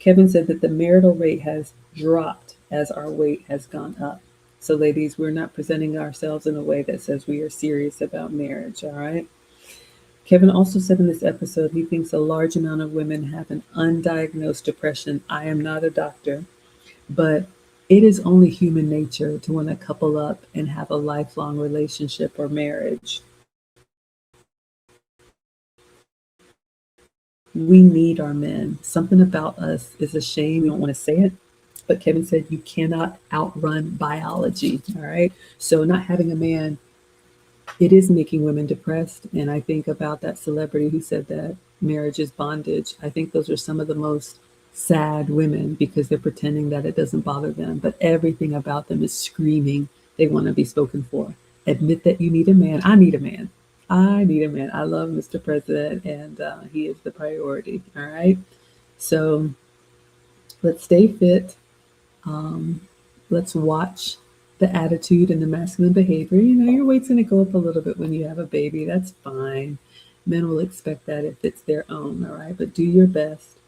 Kevin said that the marital rate has dropped as our weight has gone up. So, ladies, we're not presenting ourselves in a way that says we are serious about marriage. All right. Kevin also said in this episode he thinks a large amount of women have an undiagnosed depression. I am not a doctor, but it is only human nature to want to couple up and have a lifelong relationship or marriage. We need our men. Something about us is a shame. We don't want to say it. But Kevin said you cannot outrun biology. All right. So not having a man, it is making women depressed. And I think about that celebrity who said that marriage is bondage. I think those are some of the most sad women because they're pretending that it doesn't bother them. But everything about them is screaming they want to be spoken for. Admit that you need a man. I need a man. I need a man. I love Mr. President, and he is the priority. All right. So let's stay fit. Let's watch the attitude and the masculine behavior. Your weight's going to go up a little bit when you have a baby. That's fine. Men will expect that if it's their own. All right. But do your best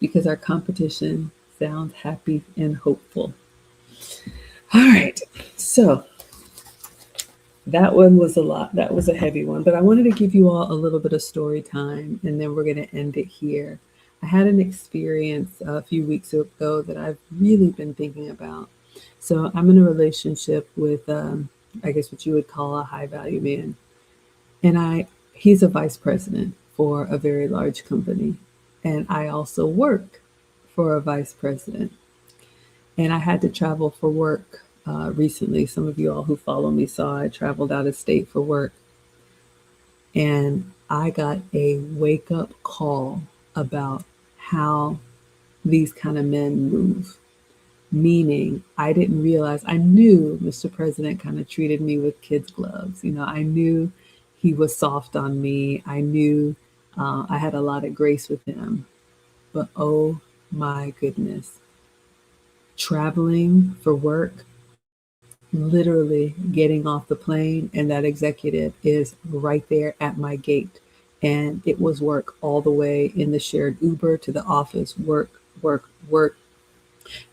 because our competition sounds happy and hopeful. All right. So that one was a lot. That was a heavy one. But I wanted to give you all a little bit of story time, and then we're going to end it here. I had an experience a few weeks ago that I've really been thinking about. So I'm in a relationship with, I guess what you would call a high value man. And he's a vice president for a very large company. And I also work for a vice president. And I had to travel for work recently. Some of you all who follow me saw I traveled out of state for work. And I got a wake up call about how these kind of men move. Meaning, I didn't realize, I knew Mr. President kind of treated me with kids' gloves. I knew he was soft on me. I knew I had a lot of grace with him. But oh my goodness, traveling for work, literally getting off the plane, and that executive is right there at my gate. And it was work all the way in the shared Uber to the office, work, work, work.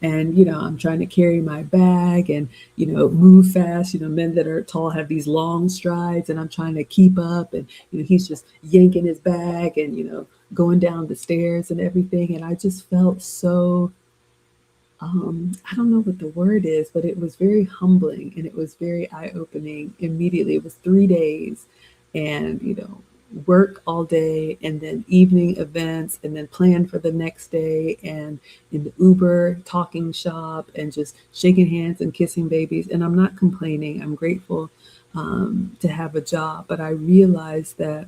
And, I'm trying to carry my bag and, move fast. Men that are tall have these long strides, and I'm trying to keep up. And, he's just yanking his bag and, going down the stairs and everything. And I just felt so, I don't know what the word is, but it was very humbling and it was very eye opening immediately. It was 3 days and, work all day and then evening events and then plan for the next day and in the Uber talking shop and just shaking hands and kissing babies. And I'm not complaining. I'm grateful to have a job, but I realized that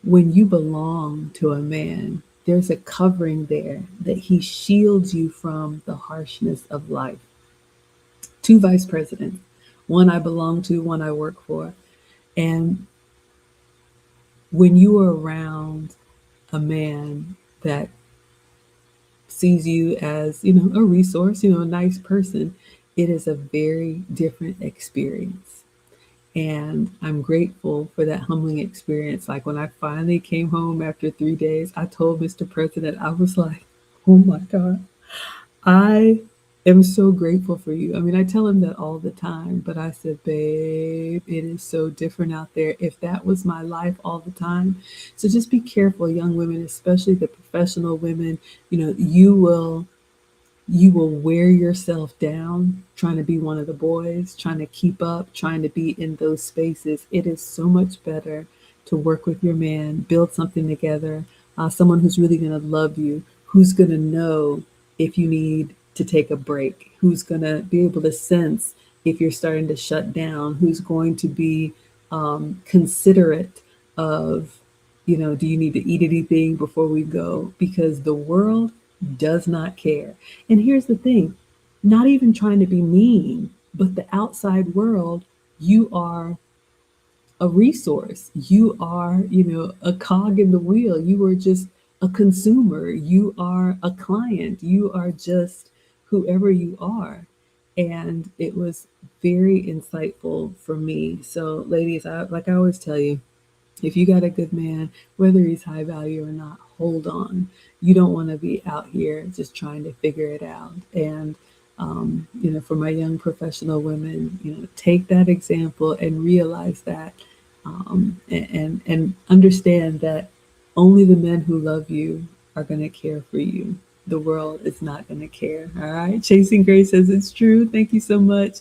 when you belong to a man, there's a covering there that he shields you from the harshness of life. Two vice presidents, one I belong to, one I work for. And when you are around a man that sees you as, a resource, a nice person, it is a very different experience. And I'm grateful for that humbling experience. Like when I finally came home after 3 days, I told Mr. President, I was like, oh my God, I am so grateful for you. I mean, I tell him that all the time, but I said, babe, it is so different out there. If that was my life all the time. So just be careful, young women, especially the professional women, you will wear yourself down trying to be one of the boys, trying to keep up, trying to be in those spaces. It is so much better to work with your man, build something together, someone who's really going to love you, who's going to know if you need to take a break, who's going to be able to sense if you're starting to shut down, who's going to be considerate of, do you need to eat anything before we go? Because the world does not care. And here's the thing, not even trying to be mean, but the outside world, you are a resource. You are, a cog in the wheel. You are just a consumer. You are a client. You are just whoever you are. And it was very insightful for me. So, ladies, like I always tell you, if you got a good man, whether he's high value or not, hold on. You don't want to be out here just trying to figure it out. And, for my young professional women, take that example and realize that, and understand that only the men who love you are going to care for you. The world is not going to care. All right. Chasing Grace says it's true. Thank you so much.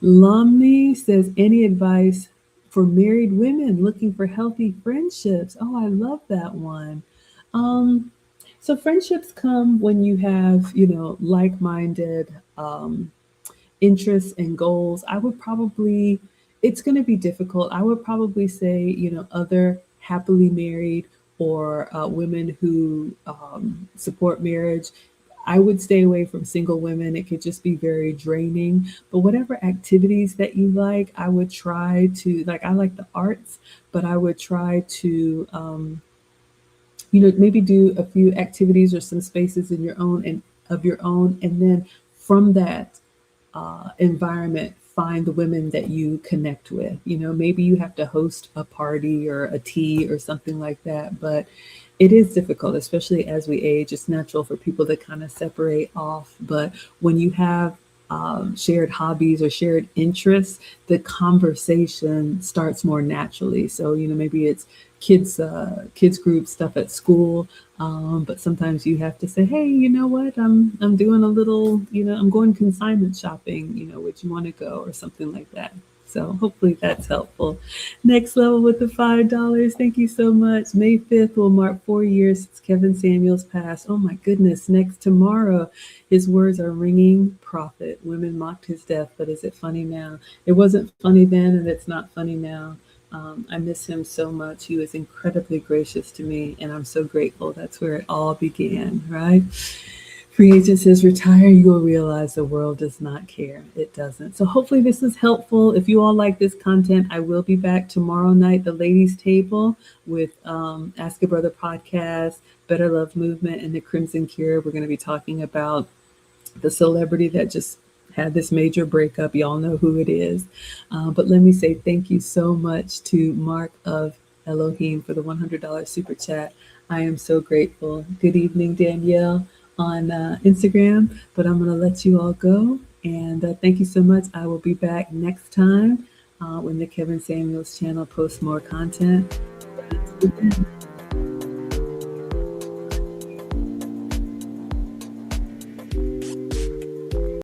Lumney says, any advice for married women looking for healthy friendships? Oh, I love that one. Um, so friendships come when you have, like-minded interests and goals. It's going to be difficult. I would probably say, other happily married or women who support marriage. I would stay away from single women. It could just be very draining. But whatever activities that you like, I would try to, like, I like the arts, but I would try to, maybe do a few activities or some spaces in your own and of your own. And then from that environment, find the women that you connect with. Maybe you have to host a party or a tea or something like that, but it is difficult, especially as we age. It's natural for people to kind of separate off. But when you have shared hobbies or shared interests, the conversation starts more naturally. So, maybe it's kids group stuff at school. But sometimes you have to say, hey, you know what? I'm doing a little, I'm going consignment shopping, would you want to go or something like that? So hopefully that's helpful. Next level with the $5. Thank you so much. May 5th will mark 4 years since Kevin Samuels passed. Oh my goodness. Next tomorrow, his words are ringing prophet. Women mocked his death, but is it funny now? It wasn't funny then, and it's not funny now. I miss him so much. He was incredibly gracious to me, and I'm so grateful. That's where it all began, right? Free agent says, retire, you will realize the world does not care. It doesn't. So hopefully this is helpful. If you all like this content, I will be back tomorrow night, the ladies' table with Ask a Brother podcast, Better Love Movement, and the Crimson Cure. We're going to be talking about the celebrity that just had this major breakup. Y'all know who it is. But let me say thank you so much to Mark of Elohim for the $100 super chat. I am so grateful. Good evening, Danielle on Instagram. But I'm going to let you all go. And thank you so much. I will be back next time when the Kevin Samuels channel posts more content.